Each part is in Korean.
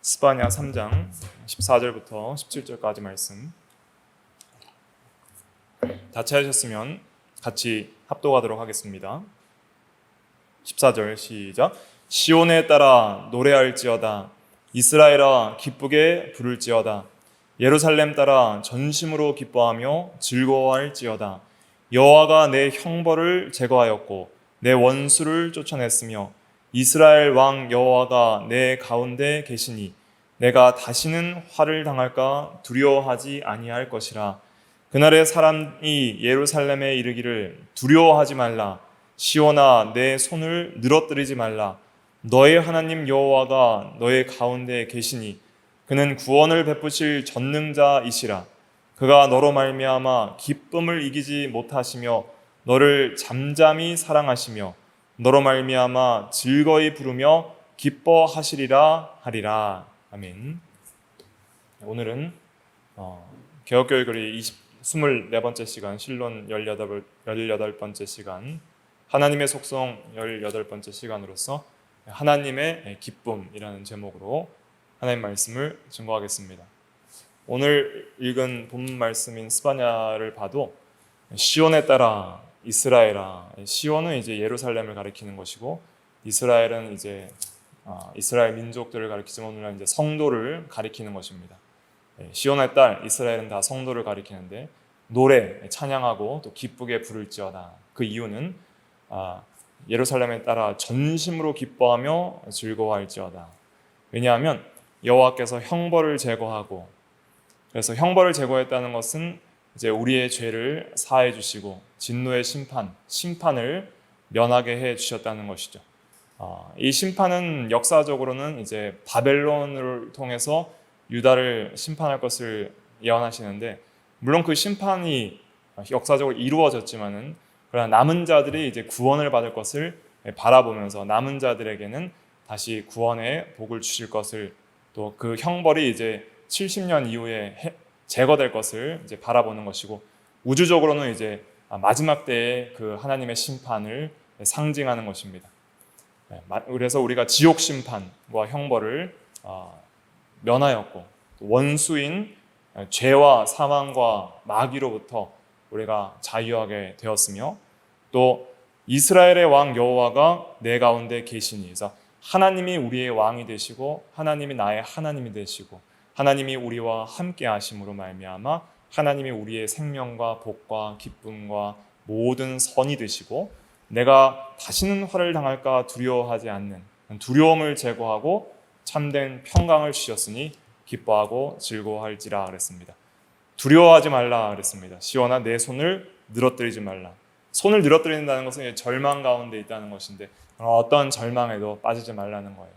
스바냐 3장 14절부터 17절까지 말씀 다 찾으셨으면 같이 합독하도록 하겠습니다. 14절 시작. 시온에 따라 노래할지어다. 이스라엘아 기쁘게 부를지어다. 예루살렘 따라 전심으로 기뻐하며 즐거워할지어다. 여호와가 내 형벌을 제거하였고 내 원수를 쫓아냈으며 이스라엘 왕 여호와가 내 가운데 계시니 내가 다시는 화를 당할까 두려워하지 아니할 것이라. 그날에 사람이 예루살렘에 이르기를 두려워하지 말라. 시온아 내 손을 늘어뜨리지 말라. 너의 하나님 여호와가 너의 가운데 계시니 그는 구원을 베푸실 전능자이시라. 그가 너로 말미암아 기쁨을 이기지 못하시며 너를 잠잠히 사랑하시며 너로 말미암아 즐거이 부르며 기뻐하시리라 하리라. 아멘. 오늘은 개혁교회거리 24번째 시간, 신론 18번째 시간, 하나님의 속성 18번째 시간으로서 하나님의 기쁨이라는 제목으로 하나님 말씀을 증거하겠습니다. 오늘 읽은 본문 말씀인 스바냐를 봐도 시온에 따라 이스라엘아, 시온은 이제 예루살렘을 가리키는 것이고 이스라엘은 이제 이스라엘 민족들을 가리키지만 오늘은 이제 성도를 가리키는 것입니다. 시온의 딸 이스라엘은 다 성도를 가리키는데 노래 찬양하고 또 기쁘게 부를지어다. 그 이유는 예루살렘에 따라 전심으로 기뻐하며 즐거워할지어다. 왜냐하면 여호와께서 형벌을 제거하고, 그래서 형벌을 제거했다는 것은 이제 우리의 죄를 사해 주시고 진노의 심판을 면하게 해 주셨다는 것이죠. 이 심판은 역사적으로는 이제 바벨론을 통해서 유다를 심판할 것을 예언하시는데, 물론 그 심판이 역사적으로 이루어졌지만은 그러나 남은 자들이 이제 구원을 받을 것을 바라보면서 남은 자들에게는 다시 구원의 복을 주실 것을, 또 그 형벌이 이제 70년 이후에 제거될 것을 이제 바라보는 것이고, 우주적으로는 이제 마지막 때의 그 하나님의 심판을 상징하는 것입니다. 그래서 우리가 지옥 심판과 형벌을 면하였고, 원수인 죄와 사망과 마귀로부터 우리가 자유하게 되었으며, 또 이스라엘의 왕 여호와가 내 가운데 계시니, 그래서 하나님이 우리의 왕이 되시고 하나님이 나의 하나님이 되시고 하나님이 우리와 함께 하심으로 말미암아 하나님이 우리의 생명과 복과 기쁨과 모든 선이 되시고, 내가 다시는 화를 당할까 두려워하지 않는 두려움을 제거하고 참된 평강을 주셨으니 기뻐하고 즐거워할지라 그랬습니다. 두려워하지 말라 그랬습니다. 시온아 내 손을 늘어뜨리지 말라. 손을 늘어뜨린다는 것은 절망 가운데 있다는 것인데 어떤 절망에도 빠지지 말라는 거예요.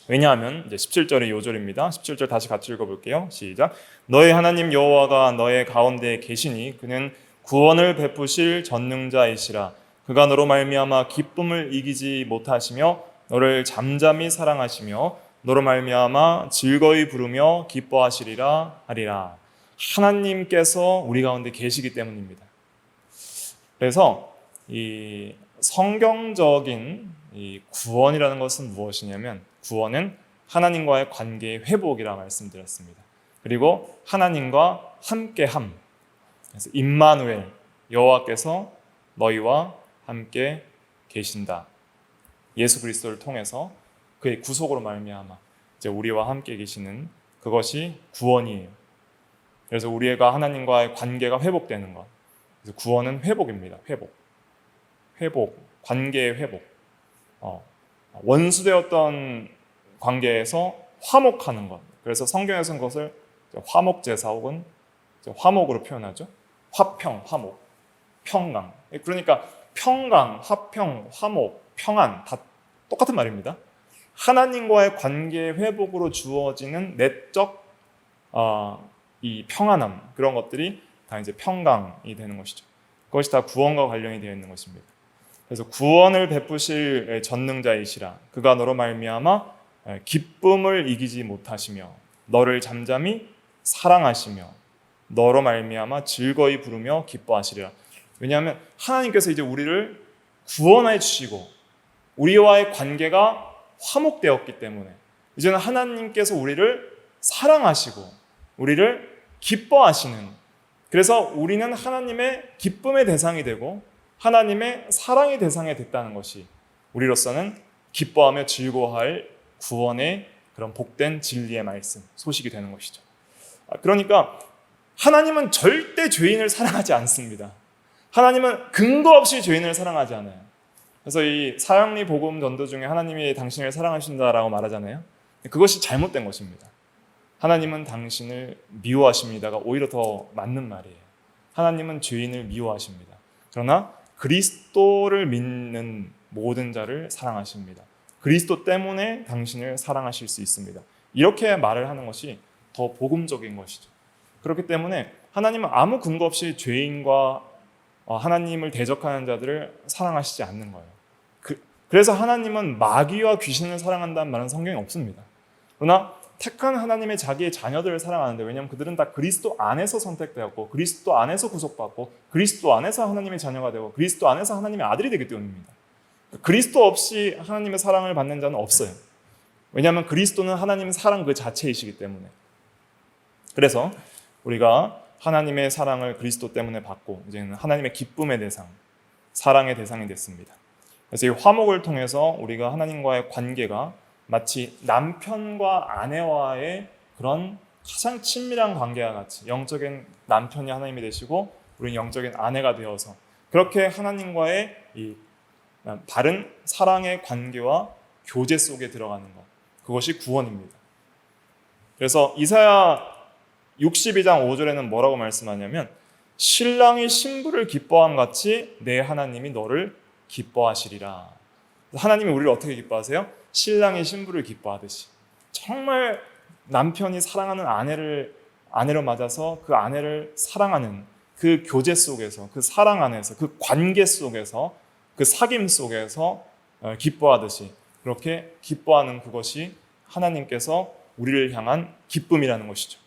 왜냐하면 이제 17절의 요절입니다. 17절 다시 같이 읽어볼게요. 시작. 너의 하나님 여호와가 너의 가운데 계시니 그는 구원을 베푸실 전능자이시라. 그가 너로 말미암아 기쁨을 이기지 못하시며 너를 잠잠히 사랑하시며 너로 말미암아 즐거이 부르며 기뻐하시리라 하리라. 하나님께서 우리 가운데 계시기 때문입니다. 그래서 이 성경적인 이 구원이라는 것은 무엇이냐면, 구원은 하나님과의 관계의 회복이라 말씀드렸습니다. 그리고 하나님과 함께함. 그래서 임마누엘, 여호와께서 너희와 함께 계신다. 예수 그리스도를 통해서 그의 구속으로 말미암아 이제 우리와 함께 계시는 그것이 구원이에요. 그래서 우리가 하나님과의 관계가 회복되는 것. 그래서 구원은 회복입니다. 회복, 관계의 회복. 원수되었던 관계에서 화목하는 것. 그래서 성경에서는 그것을 화목제사 혹은 화목으로 표현하죠. 화평, 화목, 평강. 그러니까 평강, 화평, 화목, 평안 다 똑같은 말입니다. 하나님과의 관계 회복으로 주어지는 내적 이 평안함, 그런 것들이 다 이제 평강이 되는 것이죠. 그것이 다 구원과 관련이 되어 있는 것입니다. 그래서 구원을 베푸실 전능자이시라. 그가 너로 말미암아 기쁨을 이기지 못하시며 너를 잠잠히 사랑하시며 너로 말미암아 즐거이 부르며 기뻐하시리라. 왜냐하면 하나님께서 이제 우리를 구원해 주시고 우리와의 관계가 화목되었기 때문에, 이제는 하나님께서 우리를 사랑하시고 우리를 기뻐하시는, 그래서 우리는 하나님의 기쁨의 대상이 되고 하나님의 사랑의 대상이 됐다는 것이 우리로서는 기뻐하며 즐거워할 구원의 그런 복된 진리의 말씀, 소식이 되는 것이죠. 그러니까 하나님은 절대 죄인을 사랑하지 않습니다. 하나님은 근거 없이 죄인을 사랑하지 않아요. 그래서 이 사형리 복음 전도 중에 하나님이 당신을 사랑하신다라고 말하잖아요. 그것이 잘못된 것입니다. 하나님은 당신을 미워하십니다가 오히려 더 맞는 말이에요. 하나님은 죄인을 미워하십니다. 그러나 그리스도를 믿는 모든 자를 사랑하십니다. 그리스도 때문에 당신을 사랑하실 수 있습니다. 이렇게 말을 하는 것이 더 복음적인 것이죠. 그렇기 때문에 하나님은 아무 근거 없이 죄인과 하나님을 대적하는 자들을 사랑하시지 않는 거예요. 그래서 하나님은 마귀와 귀신을 사랑한다는 말은 성경에 없습니다. 그러나 택한 하나님의 자기의 자녀들을 사랑하는데, 왜냐하면 그들은 다 그리스도 안에서 선택되었고 그리스도 안에서 구속받고 그리스도 안에서 하나님의 자녀가 되고 그리스도 안에서 하나님의 아들이 되기 때문입니다. 그리스도 없이 하나님의 사랑을 받는 자는 없어요. 왜냐하면 그리스도는 하나님의 사랑 그 자체이시기 때문에. 그래서 우리가 하나님의 사랑을 그리스도 때문에 받고 이제는 하나님의 기쁨의 대상, 사랑의 대상이 됐습니다. 그래서 이 화목을 통해서 우리가 하나님과의 관계가 마치 남편과 아내와의 그런 가장 친밀한 관계와 같이, 영적인 남편이 하나님이 되시고 우리는 영적인 아내가 되어서 그렇게 하나님과의 이 바른 사랑의 관계와 교제 속에 들어가는 것, 그것이 구원입니다. 그래서 이사야 62장 5절에는 뭐라고 말씀하냐면, 신랑이 신부를 기뻐함 같이 내 하나님이 너를 기뻐하시리라. 하나님이 우리를 어떻게 기뻐하세요? 신랑이 신부를 기뻐하듯이. 정말 남편이 사랑하는 아내로 맞아서 그 아내를 사랑하는 그 교제 속에서, 그 사랑 안에서, 그 관계 속에서, 그 사귐 속에서 기뻐하듯이 그렇게 기뻐하는 그것이 하나님께서 우리를 향한 기쁨이라는 것이죠.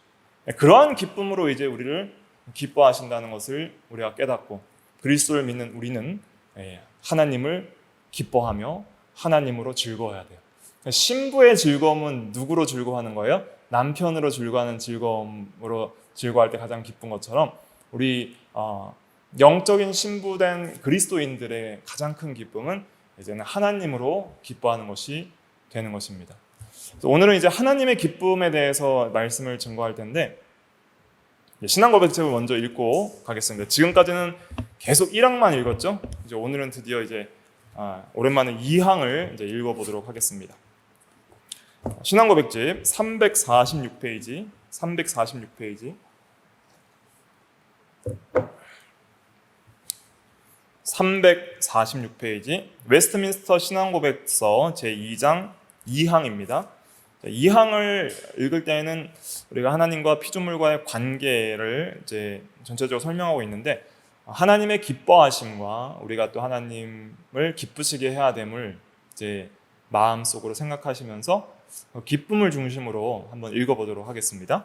그러한 기쁨으로 이제 우리를 기뻐하신다는 것을 우리가 깨닫고, 그리스도를 믿는 우리는 하나님을 기뻐하며 하나님으로 즐거워야 돼요. 신부의 즐거움은 누구로 즐거워하는 거예요? 남편으로 즐거워하는 즐거움으로 즐거워할 때 가장 기쁜 것처럼, 우리 영적인 신부된 그리스도인들의 가장 큰 기쁨은 이제는 하나님으로 기뻐하는 것이 되는 것입니다. 오늘은 이제 하나님의 기쁨에 대해서 말씀을 증거할 텐데, 신앙 고백책을 먼저 읽고 가겠습니다. 지금까지는 계속 1항만 읽었죠? 이제 오늘은 드디어 이제 오랜만에 2항을 이제 읽어보도록 하겠습니다. 신앙 고백집 346페이지, 346페이지. 346페이지 웨스트민스터 신앙고백서 제2장 2항입니다. 2항을 읽을 때에는 우리가 하나님과 피조물과의 관계를 이제 전체적으로 설명하고 있는데, 하나님의 기뻐하심과 우리가 또 하나님을 기쁘시게 해야 됨을 이제 마음속으로 생각하시면서 기쁨을 중심으로 한번 읽어보도록 하겠습니다.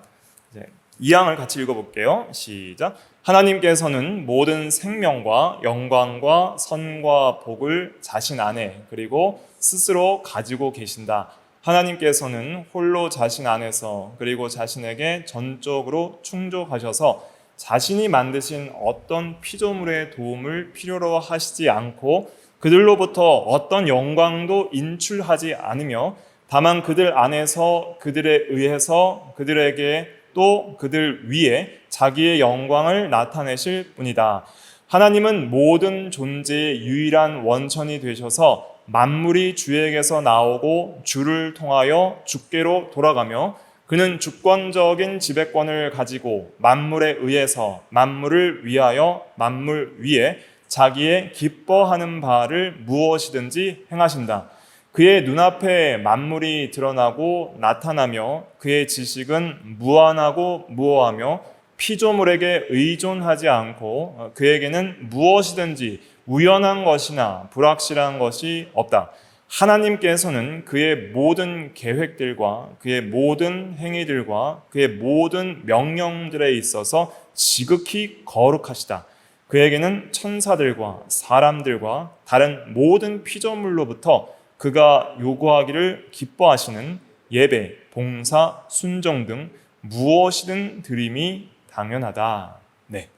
이제 2항을 같이 읽어볼게요. 시작. 하나님께서는 모든 생명과 영광과 선과 복을 자신 안에 그리고 스스로 가지고 계신다. 하나님께서는 홀로 자신 안에서 그리고 자신에게 전적으로 충족하셔서 자신이 만드신 어떤 피조물의 도움을 필요로 하시지 않고 그들로부터 어떤 영광도 인출하지 않으며 다만 그들 안에서 그들에 의해서 그들에게 또 그들 위에 자기의 영광을 나타내실 뿐이다. 하나님은 모든 존재의 유일한 원천이 되셔서 만물이 주에게서 나오고 주를 통하여 주께로 돌아가며 그는 주권적인 지배권을 가지고 만물에 의해서 만물을 위하여 만물 위에 자기의 기뻐하는 바를 무엇이든지 행하신다. 그의 눈앞에 만물이 드러나고 나타나며 그의 지식은 무한하고 무어하며 피조물에게 의존하지 않고 그에게는 무엇이든지 우연한 것이나 불확실한 것이 없다. 하나님께서는 그의 모든 계획들과 그의 모든 행위들과 그의 모든 명령들에 있어서 지극히 거룩하시다. 그에게는 천사들과 사람들과 다른 모든 피조물로부터 그가 요구하기를 기뻐하시는 예배, 봉사, 순종 등 무엇이든 드림이 당연하다. 네.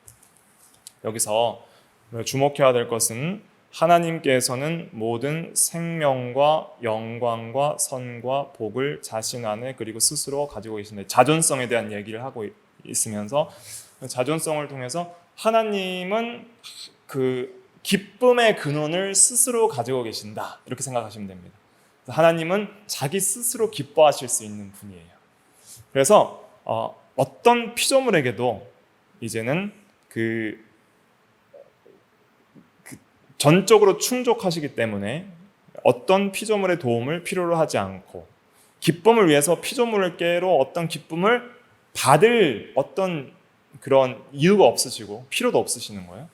여기서 주목해야 될 것은 하나님께서는 모든 생명과 영광과 선과 복을 자신 안에 그리고 스스로 가지고 계신데, 자존성에 대한 얘기를 하고 있으면서 자존성을 통해서 하나님은 그 기쁨의 근원을 스스로 가지고 계신다, 이렇게 생각하시면 됩니다. 하나님은 자기 스스로 기뻐하실 수 있는 분이에요. 그래서 어떤 피조물에게도 이제는 전적으로 충족하시기 때문에 어떤 피조물의 도움을 필요로 하지 않고, 기쁨을 위해서 피조물께로 어떤 기쁨을 받을 어떤 그런 이유가 없으시고 필요도 없으시는 거예요.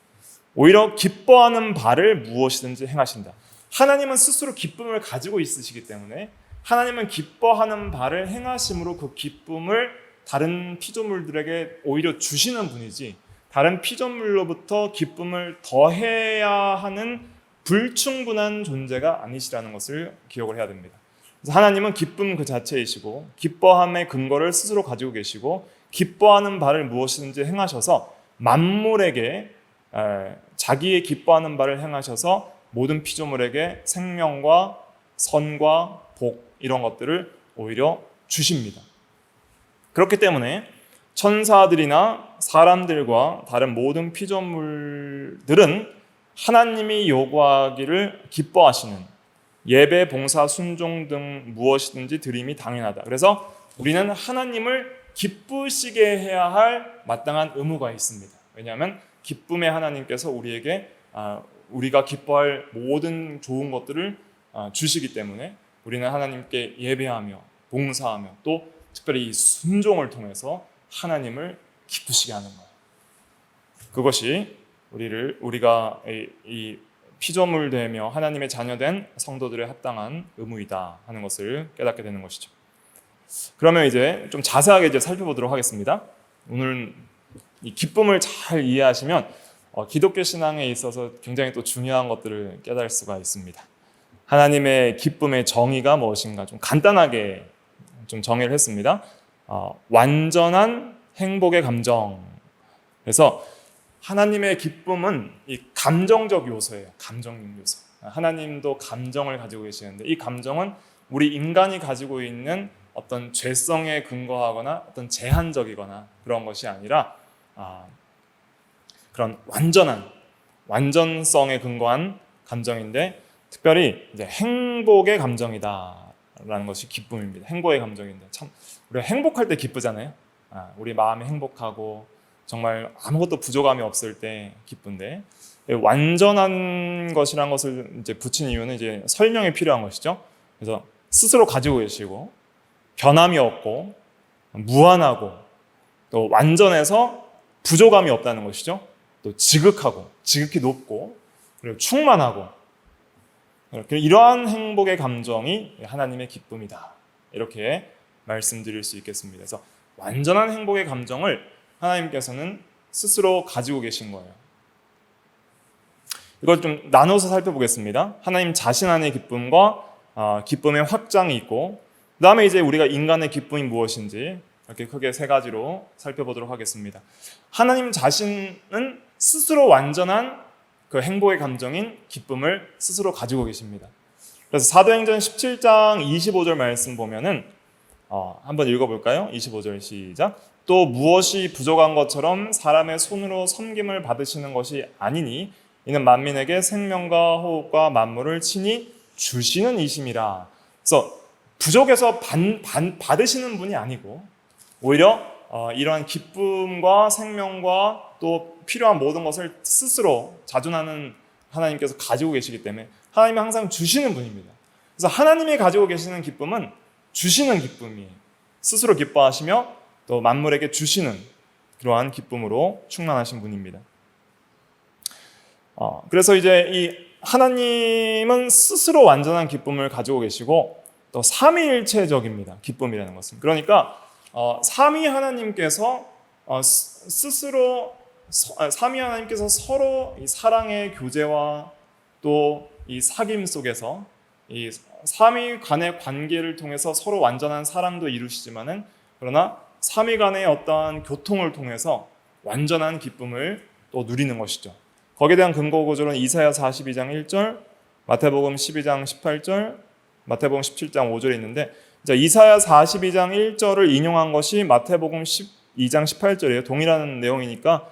오히려 기뻐하는 바를 무엇이든지 행하신다. 하나님은 스스로 기쁨을 가지고 있으시기 때문에 하나님은 기뻐하는 바를 행하심으로 그 기쁨을 다른 피조물들에게 오히려 주시는 분이지, 다른 피조물로부터 기쁨을 더해야 하는 불충분한 존재가 아니시라는 것을 기억을 해야 됩니다. 그래서 하나님은 기쁨 그 자체이시고 기뻐함의 근거를 스스로 가지고 계시고 기뻐하는 바를 무엇이든지 행하셔서 만물에게 자기의 기뻐하는 바를 행하셔서 모든 피조물에게 생명과 선과 복, 이런 것들을 오히려 주십니다. 그렇기 때문에 천사들이나 사람들과 다른 모든 피조물들은 하나님이 요구하기를 기뻐하시는 예배, 봉사, 순종 등 무엇이든지 드림이 당연하다. 그래서 우리는 하나님을 기쁘시게 해야 할 마땅한 의무가 있습니다. 왜냐하면 기쁨의 하나님께서 우리에게 우리가 기뻐할 모든 좋은 것들을 주시기 때문에 우리는 하나님께 예배하며 봉사하며 또 특별히 이 순종을 통해서 하나님을 기쁘시게 하는 거예요. 그것이 우리가 이 피조물 되며 하나님의 자녀된 성도들의 합당한 의무이다 하는 것을 깨닫게 되는 것이죠. 그러면 이제 좀 자세하게 살펴보도록 하겠습니다. 오늘 이 기쁨을 잘 이해하시면 기독교 신앙에 있어서 굉장히 또 중요한 것들을 깨달을 수가 있습니다. 하나님의 기쁨의 정의가 무엇인가 좀 간단하게 좀 정의를 했습니다. 완전한 행복의 감정. 그래서 하나님의 기쁨은 이 감정적 요소예요. 감정적 요소. 하나님도 감정을 가지고 계시는데 이 감정은 우리 인간이 가지고 있는 어떤 죄성에 근거하거나 어떤 제한적이거나 그런 것이 아니라 그런 완전성에 근거한 감정인데, 특별히 이제 행복의 감정이다라는 것이 기쁨입니다. 행복의 감정인데 참 우리가 행복할 때 기쁘잖아요. 우리 마음이 행복하고 정말 아무것도 부족함이 없을 때 기쁜데, 완전한 것이란 것을 이제 붙인 이유는 이제 설명이 필요한 것이죠. 그래서 스스로 가지고 계시고 변함이 없고 무한하고 또 완전해서 부족함이 없다는 것이죠. 또 지극히 높고 그리고 충만하고, 이러한 행복의 감정이 하나님의 기쁨이다, 이렇게 말씀드릴 수 있겠습니다. 그래서 완전한 행복의 감정을 하나님께서는 스스로 가지고 계신 거예요. 이걸 좀 나눠서 살펴보겠습니다. 하나님 자신 안의 기쁨과 기쁨의 확장이 있고, 그 다음에 이제 우리가 인간의 기쁨이 무엇인지 이렇게 크게 세 가지로 살펴보도록 하겠습니다. 하나님 자신은 스스로 완전한 그 행복의 감정인 기쁨을 스스로 가지고 계십니다. 그래서 사도행전 17장 25절 말씀 보면은 한번 읽어볼까요? 25절 시작. 또 무엇이 부족한 것처럼 사람의 손으로 섬김을 받으시는 것이 아니니 이는 만민에게 생명과 호흡과 만물을 친히 주시는 이심이라. 그래서 부족해서 받으시는 분이 아니고 오히려 이러한 기쁨과 생명과 또 필요한 모든 것을 스스로 자존하는 하나님께서 가지고 계시기 때문에 하나님이 항상 주시는 분입니다. 그래서 하나님이 가지고 계시는 기쁨은 주시는 기쁨이에요. 스스로 기뻐하시며 또 만물에게 주시는 그러한 기쁨으로 충만하신 분입니다. 그래서 이제 이 하나님은 스스로 완전한 기쁨을 가지고 계시고 또 삼위일체적입니다. 기쁨이라는 것은. 그러니까 삼위 하나님께서 서로 이 사랑의 교제와 또 이 사귐 속에서 이 삼위 간의 관계를 통해서 서로 완전한 사랑도 이루시지만은 그러나 삼위 간의 어떠한 교통을 통해서 완전한 기쁨을 또 누리는 것이죠. 거기에 대한 근거 구절은 이사야 42장 1절, 마태복음 12장 18절, 마태복음 17장 5절에 있는데, 이사야 42장 1절을 인용한 것이 마태복음 12장 18절이에요. 동일한 내용이니까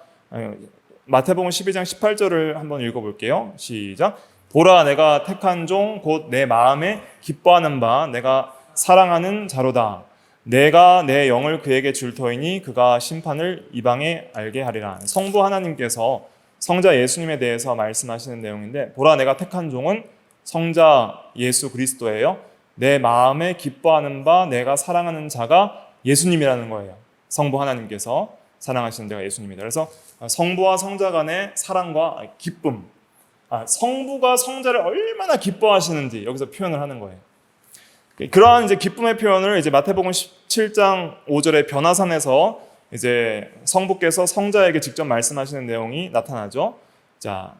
마태복음 12장 18절을 한번 읽어볼게요. 시작. 보라, 내가 택한 종 곧 내 마음에 기뻐하는 바 내가 사랑하는 자로다. 내가 내 영을 그에게 줄 터이니 그가 심판을 이방에 알게 하리라. 성부 하나님께서 성자 예수님에 대해서 말씀하시는 내용인데, 보라, 내가 택한 종은 성자 예수 그리스도예요. 내 마음에 기뻐하는 바 내가 사랑하는 자가 예수님이라는 거예요. 성부 하나님께서 사랑하시는 자가 예수님이다. 그래서 성부와 성자 간의 사랑과 기쁨, 성부가 성자를 얼마나 기뻐하시는지 여기서 표현을 하는 거예요. 그러한 이제 기쁨의 표현을 이제 마태복음 17장 5절의 변화산에서 이제 성부께서 성자에게 직접 말씀하시는 내용이 나타나죠. 자,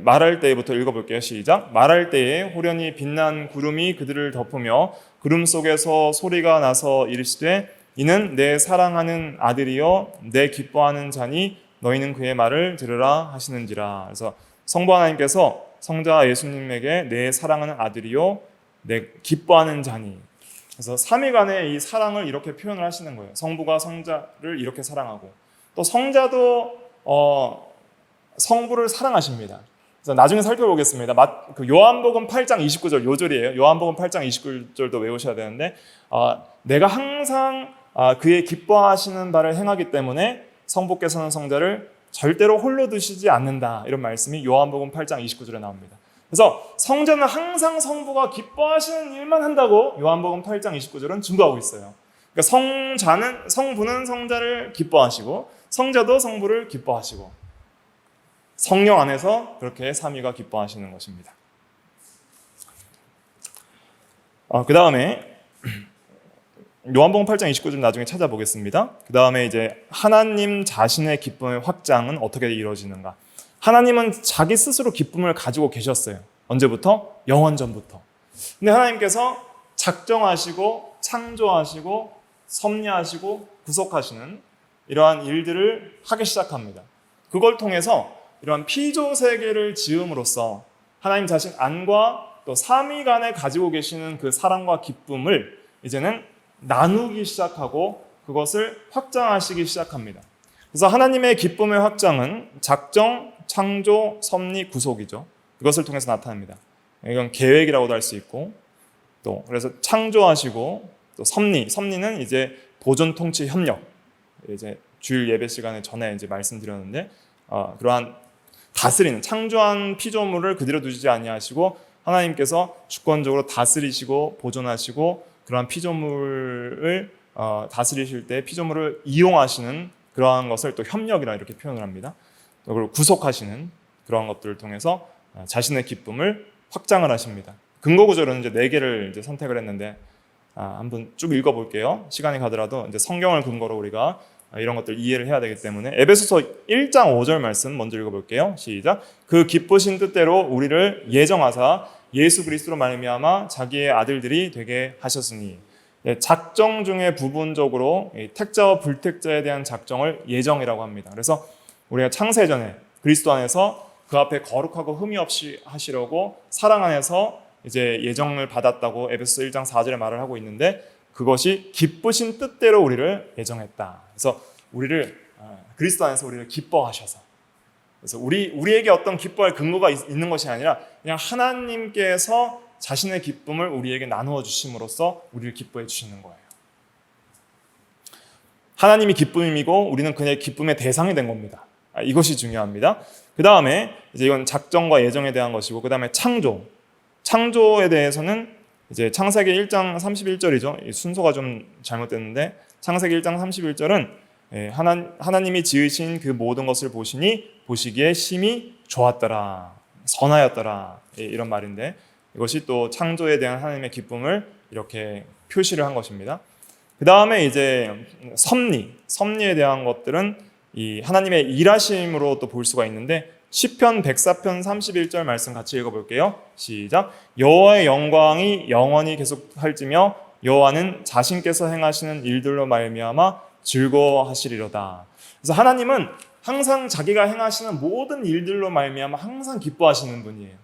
말할 때부터 읽어볼게요. 시작. 말할 때에 호련히 빛난 구름이 그들을 덮으며 구름 속에서 소리가 나서 이르시되 이는 내 사랑하는 아들이요 내 기뻐하는 자니 너희는 그의 말을 들으라 하시는지라. 그래서 성부 하나님께서 성자 예수님에게 내 사랑하는 아들이요 내 기뻐하는 자니, 그래서 삼위 간의 이 사랑을 이렇게 표현을 하시는 거예요. 성부가 성자를 이렇게 사랑하고 또 성자도 성부를 사랑하십니다. 그래서 나중에 살펴보겠습니다. 요한복음 8장 29절 요절이에요. 요한복음 8장 29절도 외우셔야 되는데, 내가 항상 그의 기뻐하시는 바를 행하기 때문에 성부께서는 성자를 절대로 홀로 두시지 않는다. 이런 말씀이 요한복음 8장 29절에 나옵니다. 그래서 성자는 항상 성부가 기뻐하시는 일만 한다고 요한복음 8장 29절은 증거하고 있어요. 그러니까 성부는 성자를 기뻐하시고 성자도 성부를 기뻐하시고 성령 안에서 그렇게 삼위가 기뻐하시는 것입니다. 그 다음에 요한복음 8장 29절 나중에 찾아보겠습니다. 그 다음에 이제 하나님 자신의 기쁨의 확장은 어떻게 이루어지는가? 하나님은 자기 스스로 기쁨을 가지고 계셨어요. 언제부터? 영원전부터. 근데 하나님께서 작정하시고 창조하시고 섭리하시고 구속하시는 이러한 일들을 하기 시작합니다. 그걸 통해서 이러한 피조 세계를 지음으로써 하나님 자신 안과 또 삼위 간에 가지고 계시는 그 사랑과 기쁨을 이제는 나누기 시작하고 그것을 확장하시기 시작합니다. 그래서 하나님의 기쁨의 확장은 작정, 창조, 섭리, 구속이죠. 이것을 통해서 나타납니다. 이건 계획이라고도 할 수 있고, 또 그래서 창조하시고 또 섭리는 이제 보존, 통치, 협력. 이제 주일 예배 시간에 전에 이제 말씀드렸는데, 그러한 다스리는, 창조한 피조물을 그대로 두지 아니하시고 하나님께서 주권적으로 다스리시고 보존하시고 그러한 피조물을 다스리실 때 피조물을 이용하시는 그러한 것을 또 협력이라 이렇게 표현을 합니다. 그리고 구속하시는 그러한 것들을 통해서 자신의 기쁨을 확장을 하십니다. 근거 구절은 이제 4개를 이제 선택을 했는데 한번 쭉 읽어볼게요. 시간이 가더라도 이제 성경을 근거로 우리가 이런 것들 이해를 해야 되기 때문에 에베소서 1장 5절 말씀 먼저 읽어볼게요. 시작. 그 기쁘신 뜻대로 우리를 예정하사 예수 그리스도로 말미암아 자기의 아들들이 되게 하셨으니, 작정 중에 부분적으로 택자와 불택자에 대한 작정을 예정이라고 합니다. 그래서 우리가 창세전에 그리스도 안에서 그 앞에 거룩하고 흠이 없이 하시려고 사랑 안에서 이제 예정을 받았다고 에베소서 1장 4절에 말을 하고 있는데, 그것이 기쁘신 뜻대로 우리를 예정했다. 그래서 우리를 그리스도 안에서 우리를 기뻐하셔서, 그래서 우리에게 어떤 기뻐할 근거가 있는 것이 아니라 그냥 하나님께서 자신의 기쁨을 우리에게 나누어 주심으로써 우리를 기뻐해 주시는 거예요. 하나님이 기쁨이고 우리는 그의 기쁨의 대상이 된 겁니다. 이것이 중요합니다. 그 다음에 이제 이건 작정과 예정에 대한 것이고, 그 다음에 창조에 대해서는 이제 창세기 1장 31절이죠. 순서가 좀 잘못됐는데 창세기 1장 31절은 하나님이 지으신 그 모든 것을 보시기에 심히 좋았더라, 선하였더라, 이런 말인데, 이것이 또 창조에 대한 하나님의 기쁨을 이렇게 표시를 한 것입니다. 그 다음에 이제 섭리에 대한 것들은 이 하나님의 일하심으로 또 볼 수가 있는데, 시편 104편 31절 말씀 같이 읽어볼게요. 시작. 여호와의 영광이 영원히 계속할지며 여호와는 자신께서 행하시는 일들로 말미암아 즐거워하시리로다. 그래서 하나님은 항상 자기가 행하시는 모든 일들로 말미암아 항상 기뻐하시는 분이에요.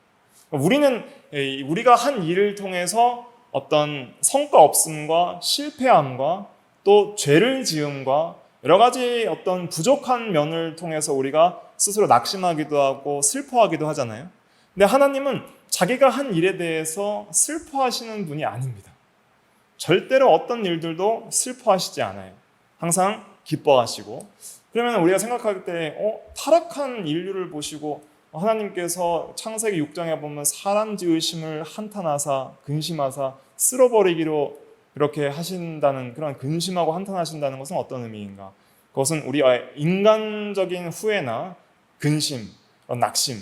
우리가 한 일을 통해서 어떤 성과 없음과 실패함과 또 죄를 지음과 여러 가지 어떤 부족한 면을 통해서 우리가 스스로 낙심하기도 하고 슬퍼하기도 하잖아요. 근데 하나님은 자기가 한 일에 대해서 슬퍼하시는 분이 아닙니다. 절대로 어떤 일들도 슬퍼하시지 않아요. 항상 기뻐하시고. 그러면 우리가 생각할 때 타락한 인류를 보시고 하나님께서 창세기 6장에 보면 사람 지으심을 한탄하사 근심하사 쓸어버리기로 이렇게 하신다는 그런 근심하고 한탄하신다는 것은 어떤 의미인가? 그것은 우리의 인간적인 후회나 근심, 낙심,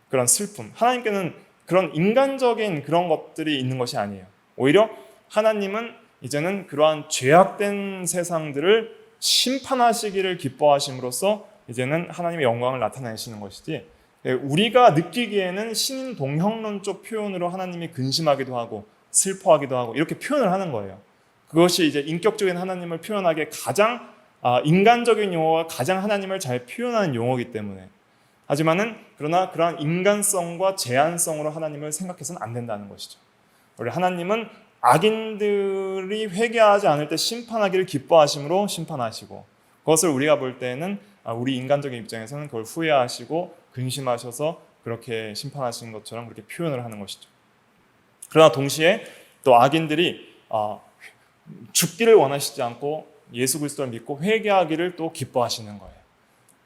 그런 슬픔, 하나님께는 그런 인간적인 그런 것들이 있는 것이 아니에요. 오히려 하나님은 이제는 그러한 죄악된 세상들을 심판하시기를 기뻐하심으로써 이제는 하나님의 영광을 나타내시는 것이지, 우리가 느끼기에는 신동형론적 표현으로 하나님이 근심하기도 하고 슬퍼하기도 하고 이렇게 표현을 하는 거예요. 그것이 이제 인격적인 하나님을 표현하기에 가장 인간적인 용어가 가장 하나님을 잘 표현하는 용어이기 때문에. 하지만은 그러나 그러한 인간성과 제한성으로 하나님을 생각해서는 안 된다는 것이죠. 우리 하나님은 악인들이 회개하지 않을 때 심판하기를 기뻐하심으로 심판하시고, 그것을 우리가 볼 때는 우리 인간적인 입장에서는 그걸 후회하시고 근심하셔서 그렇게 심판하시는 것처럼 그렇게 표현을 하는 것이죠. 그러나 동시에 또 악인들이 죽기를 원하시지 않고 예수 그리스도를 믿고 회개하기를 또 기뻐하시는 거예요.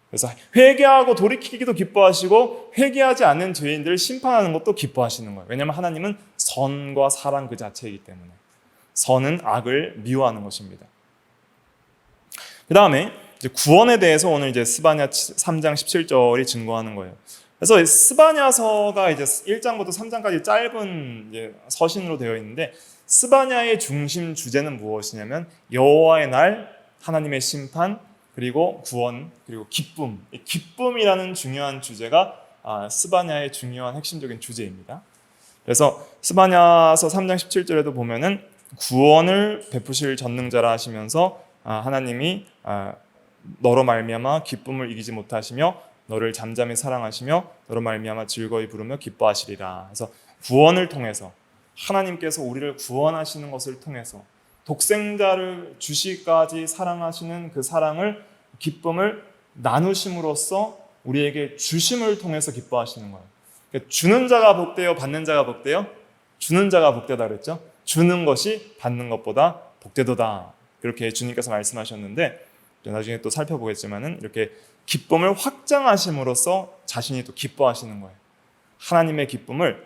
그래서 회개하고 돌이키기도 기뻐하시고 회개하지 않는 죄인들을 심판하는 것도 기뻐하시는 거예요. 왜냐하면 하나님은 선과 사랑 그 자체이기 때문에. 선은 악을 미워하는 것입니다. 그 다음에 구원에 대해서 오늘 스바냐 3장 17절이 증거하는 거예요. 그래서 스바냐서가 1장부터 3장까지 짧은 서신으로 되어 있는데, 스바냐의 중심 주제는 무엇이냐면 여호와의 날, 하나님의 심판, 그리고 구원, 그리고 기쁨. 이 기쁨이라는 중요한 주제가 스바냐의 중요한 핵심적인 주제입니다. 그래서 스바냐서 3장 17절에도 보면은 구원을 베푸실 전능자라 하시면서 하나님이 너로 말미암아 기쁨을 이기지 못하시며 너를 잠잠히 사랑하시며 너로 말미암아 즐거이 부르며 기뻐하시리라. 그래서 구원을 통해서 하나님께서 우리를 구원하시는 것을 통해서 독생자를 주시까지 사랑하시는 그 사랑을, 기쁨을 나누심으로써 우리에게 주심을 통해서 기뻐하시는 거예요. 그러니까 주는 자가 복되어 받는 자가 복되어, 주는 자가 복되다 그랬죠. 주는 것이 받는 것보다 복되도다, 그렇게 주님께서 말씀하셨는데, 나중에 또 살펴보겠지만은 이렇게 기쁨을 확장하심으로써 자신이 또 기뻐하시는 거예요. 하나님의 기쁨을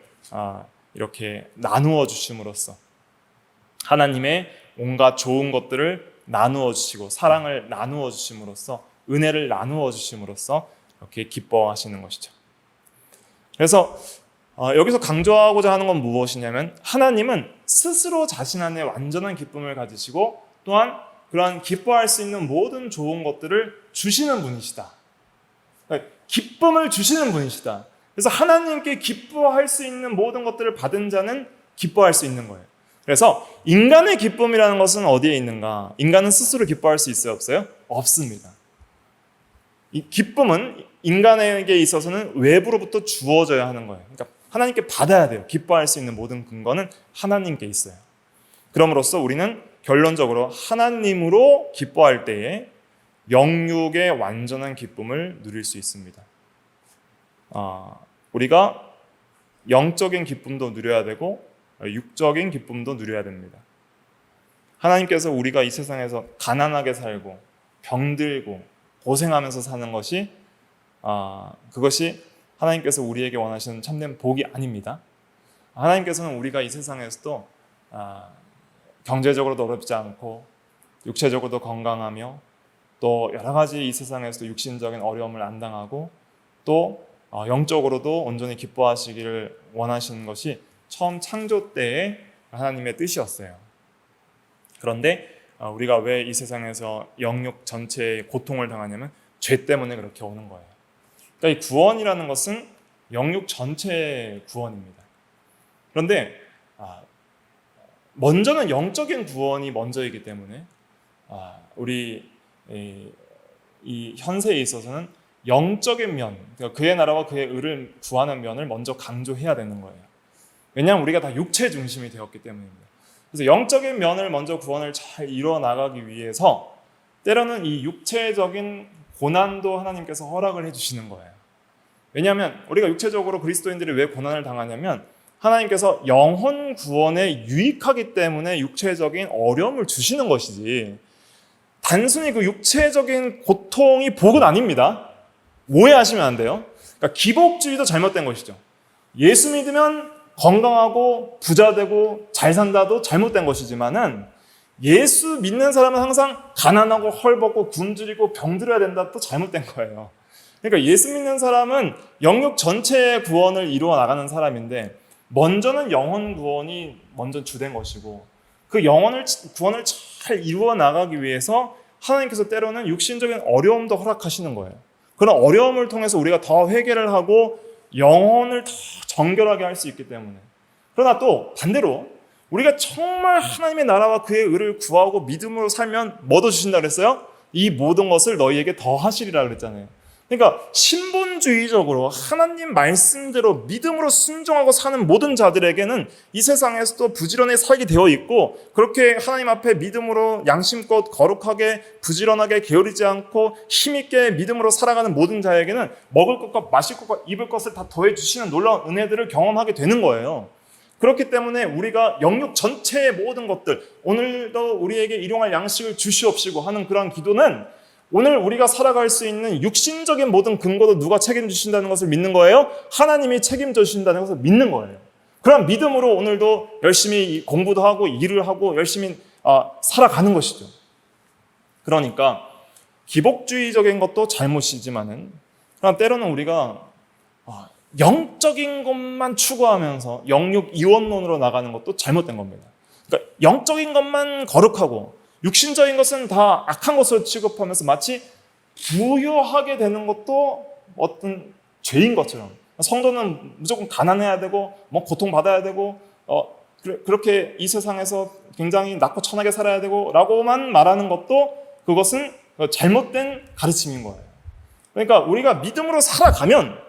이렇게 나누어 주심으로써 하나님의 온갖 좋은 것들을 나누어 주시고 사랑을 나누어 주심으로써 은혜를 나누어 주심으로써 이렇게 기뻐하시는 것이죠. 그래서 여기서 강조하고자 하는 건 무엇이냐면, 하나님은 스스로 자신 안에 완전한 기쁨을 가지시고 또한 그러한 기뻐할 수 있는 모든 좋은 것들을 주시는 분이시다. 그러니까 기쁨을 주시는 분이시다. 그래서 하나님께 기뻐할 수 있는 모든 것들을 받은 자는 기뻐할 수 있는 거예요. 그래서 인간의 기쁨이라는 것은 어디에 있는가? 인간은 스스로 기뻐할 수 있어요? 없어요? 없습니다. 이 기쁨은 인간에게 있어서는 외부로부터 주어져야 하는 거예요. 그러니까 하나님께 받아야 돼요. 기뻐할 수 있는 모든 근거는 하나님께 있어요. 그럼으로써 우리는 결론적으로 하나님으로 기뻐할 때에 영육의 완전한 기쁨을 누릴 수 있습니다. 우리가 영적인 기쁨도 누려야 되고 육적인 기쁨도 누려야 됩니다. 하나님께서 우리가 이 세상에서 가난하게 살고 병들고 고생하면서 사는 것이 그것이 하나님께서 우리에게 원하시는 참된 복이 아닙니다. 하나님께서는 우리가 이 세상에서도 경제적으로도 어렵지 않고 육체적으로도 건강하며 또 여러 가지 이 세상에서도 육신적인 어려움을 안 당하고 또 영적으로도 온전히 기뻐하시기를 원하시는 것이 처음 창조 때의 하나님의 뜻이었어요. 그런데 우리가 왜 이 세상에서 영육 전체의 고통을 당하냐면 죄 때문에 그렇게 오는 거예요. 그러니까 이 구원이라는 것은 영육 전체의 구원입니다. 그런데 먼저는 영적인 구원이 먼저이기 때문에 우리 이 현세에 있어서는 영적인 면, 그러니까 그의 나라와 그의 의를 구하는 면을 먼저 강조해야 되는 거예요. 왜냐하면 우리가 다 육체 중심이 되었기 때문입니다. 그래서 영적인 면을 먼저 구원을 잘 이루어 나가기 위해서 때로는 이 육체적인 고난도 하나님께서 허락을 해주시는 거예요. 왜냐하면 우리가 육체적으로 그리스도인들이 왜 고난을 당하냐면 하나님께서 영혼 구원에 유익하기 때문에 육체적인 어려움을 주시는 것이지, 단순히 그 육체적인 고통이 복은 아닙니다. 오해하시면 안 돼요. 그러니까 기복주의도 잘못된 것이죠. 예수 믿으면 건강하고 부자 되고 잘 산다도 잘못된 것이지만은, 예수 믿는 사람은 항상 가난하고 헐벗고 굶주리고 병들어야 된다, 또 잘못된 거예요. 그러니까 예수 믿는 사람은 영육 전체의 구원을 이루어 나가는 사람인데, 먼저는 영혼 구원이 먼저 주된 것이고, 그 영혼을 구원을 잘 이루어 나가기 위해서 하나님께서 때로는 육신적인 어려움도 허락하시는 거예요. 그런 어려움을 통해서 우리가 더 회개를 하고 영혼을 더 정결하게 할 수 있기 때문에. 그러나 또 반대로 우리가 정말 하나님의 나라와 그의 의를 구하고 믿음으로 살면 뭐 더 주신다 그랬어요? 이 모든 것을 너희에게 더 하시리라 그랬잖아요. 그러니까 신본주의적으로 하나님 말씀대로 믿음으로 순종하고 사는 모든 자들에게는 이 세상에서도 부지런히 살게 되어 있고, 그렇게 하나님 앞에 믿음으로 양심껏 거룩하게 부지런하게 게으르지 않고 힘있게 믿음으로 살아가는 모든 자에게는 먹을 것과 마실 것과 입을 것을 다 더해 주시는 놀라운 은혜들을 경험하게 되는 거예요. 그렇기 때문에 우리가 영육 전체의 모든 것들, 오늘도 우리에게 일용할 양식을 주시옵시고 하는 그런 기도는 오늘 우리가 살아갈 수 있는 육신적인 모든 근거도 누가 책임지신다는 것을 믿는 거예요? 하나님이 책임져 주신다는 것을 믿는 거예요. 그런 믿음으로 오늘도 열심히 공부도 하고 일을 하고 열심히 살아가는 것이죠. 그러니까 기복주의적인 것도 잘못이지만은, 그러나 때로는 우리가 영적인 것만 추구하면서 영육 이원론으로 나가는 것도 잘못된 겁니다. 그러니까 영적인 것만 거룩하고 육신적인 것은 다 악한 것으로 취급하면서 마치 부유하게 되는 것도 어떤 죄인 것처럼, 성도는 무조건 가난해야 되고 뭐 고통받아야 되고 그렇게 이 세상에서 굉장히 낮고 천하게 살아야 되고 라고만 말하는 것도, 그것은 잘못된 가르침인 거예요. 그러니까 우리가 믿음으로 살아가면,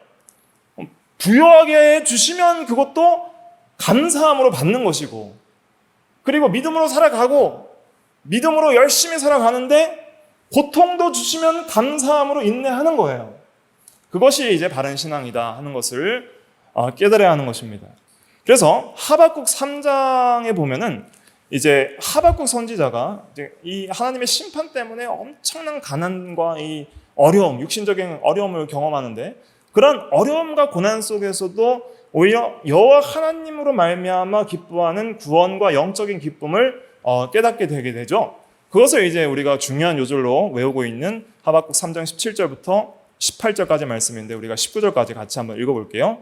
부유하게 해주시면 그것도 감사함으로 받는 것이고, 그리고 믿음으로 살아가고 믿음으로 열심히 살아가는데 고통도 주시면 감사함으로 인내하는 거예요. 그것이 이제 바른 신앙이다 하는 것을 깨달아야 하는 것입니다. 그래서 하박국 3장에 보면은 이제 하박국 선지자가 이제 이 하나님의 심판 때문에 엄청난 가난과 이 어려움, 육신적인 어려움을 경험하는데, 그런 어려움과 고난 속에서도 오히려 여호와 하나님으로 말미암아 기뻐하는 구원과 영적인 기쁨을 깨닫게 되게 되죠. 그것을 이제 우리가 중요한 요절로 외우고 있는 하박국 3장 17절부터 18절까지 말씀인데, 우리가 19절까지 같이 한번 읽어볼게요.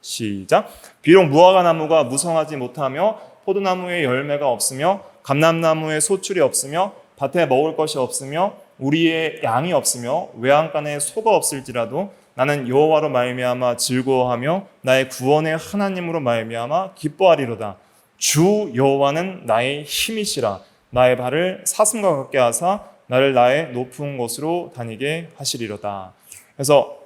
시작. 비록 무화과 나무가 무성하지 못하며 포도나무에 열매가 없으며 감람나무에 소출이 없으며 밭에 먹을 것이 없으며 우리의 양이 없으며 외양간에 소가 없을지라도 나는 여호와로 말미암아 즐거워하며 나의 구원의 하나님으로 말미암아 기뻐하리로다. 주 여호와는 나의 힘이시라. 나의 발을 사슴과 같게 하사 나를 나의 높은 곳으로 다니게 하시리로다. 그래서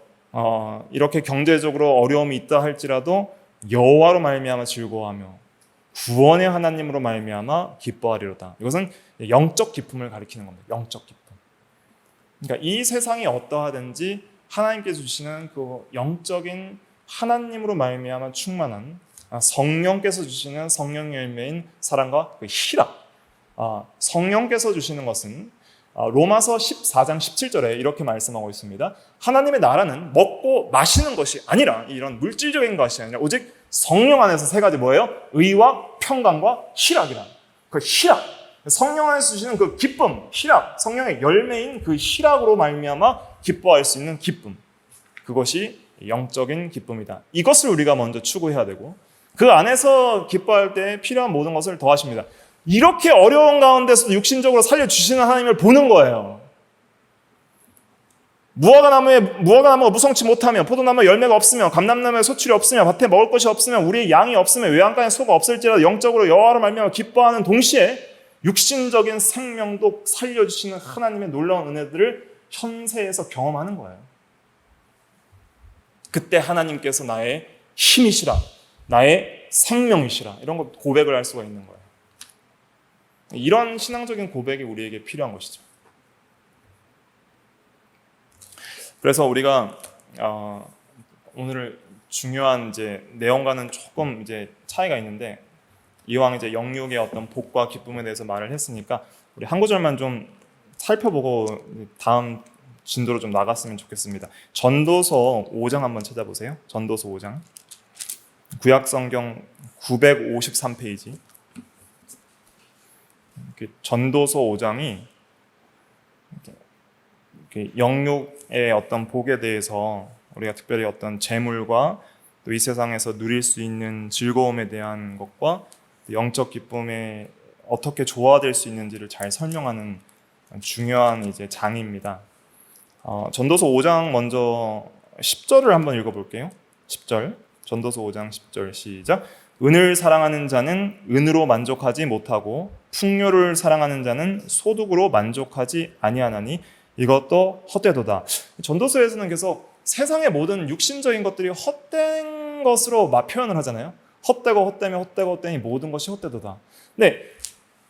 이렇게 경제적으로 어려움이 있다 할지라도 여호와로 말미암아 즐거워하며 구원의 하나님으로 말미암아 기뻐하리로다. 이것은 영적 기쁨을 가리키는 겁니다. 영적 기쁨. 그러니까 이 세상이 어떠하든지 하나님께서 주시는 그 영적인 하나님으로 말미암아 충만한 성령께서 주시는 성령 열매인 사랑과 그 희락. 성령께서 주시는 것은 로마서 14장 17절에 이렇게 말씀하고 있습니다. 하나님의 나라는 먹고 마시는 것이 아니라, 이런 물질적인 것이 아니라 오직 성령 안에서 세 가지 뭐예요? 의와 평강과 희락이라. 그 희락, 성령 안에서 주시는 그 기쁨, 희락, 성령의 열매인 그 희락으로 말미암아 기뻐할 수 있는 기쁨, 그것이 영적인 기쁨이다. 이것을 우리가 먼저 추구해야 되고, 그 안에서 기뻐할 때 필요한 모든 것을 더하십니다. 이렇게 어려운 가운데서도 육신적으로 살려주시는 하나님을 보는 거예요. 무화과나무가 무성치 못하며 포도나무에 열매가 없으며 감람나무에 소출이 없으며 밭에 먹을 것이 없으며 우리의 양이 없으며 외양간에 소가 없을지라도 영적으로 여호와로 말미암아 기뻐하는 동시에 육신적인 생명도 살려주시는 하나님의 놀라운 은혜들을 현세에서 경험하는 거예요. 그때 하나님께서 나의 힘이시라, 나의 생명이시라, 이런 거 고백을 할 수가 있는 거예요. 이런 신앙적인 고백이 우리에게 필요한 것이죠. 그래서 우리가 오늘 중요한 이제 내용과는 조금 이제 차이가 있는데, 이왕 이제 영육의 어떤 복과 기쁨에 대해서 말을 했으니까 우리 한 구절만 좀 살펴보고 다음 진도로 좀 나갔으면 좋겠습니다. 전도서 5장 한번 찾아보세요. 전도서 5장. 구약성경 953페이지. 전도서 5장이 영육의 어떤 복에 대해서 우리가 특별히 어떤 재물과 또 이 세상에서 누릴 수 있는 즐거움에 대한 것과 영적 기쁨에 어떻게 조화될 수 있는지를 잘 설명하는 중요한 이제 장입니다. 전도서 5장 먼저 10절을 한번 읽어볼게요. 10절. 전도서 5장 10절 시작. 은을 사랑하는 자는 은으로 만족하지 못하고 풍요를 사랑하는 자는 소득으로 만족하지 아니하나니 이것도 헛되도다. 전도서에서는 계속 세상의 모든 육신적인 것들이 헛된 것으로 표현을 하잖아요. 헛되고 헛되며 헛되고 헛되니 모든 것이 헛되도다. 근데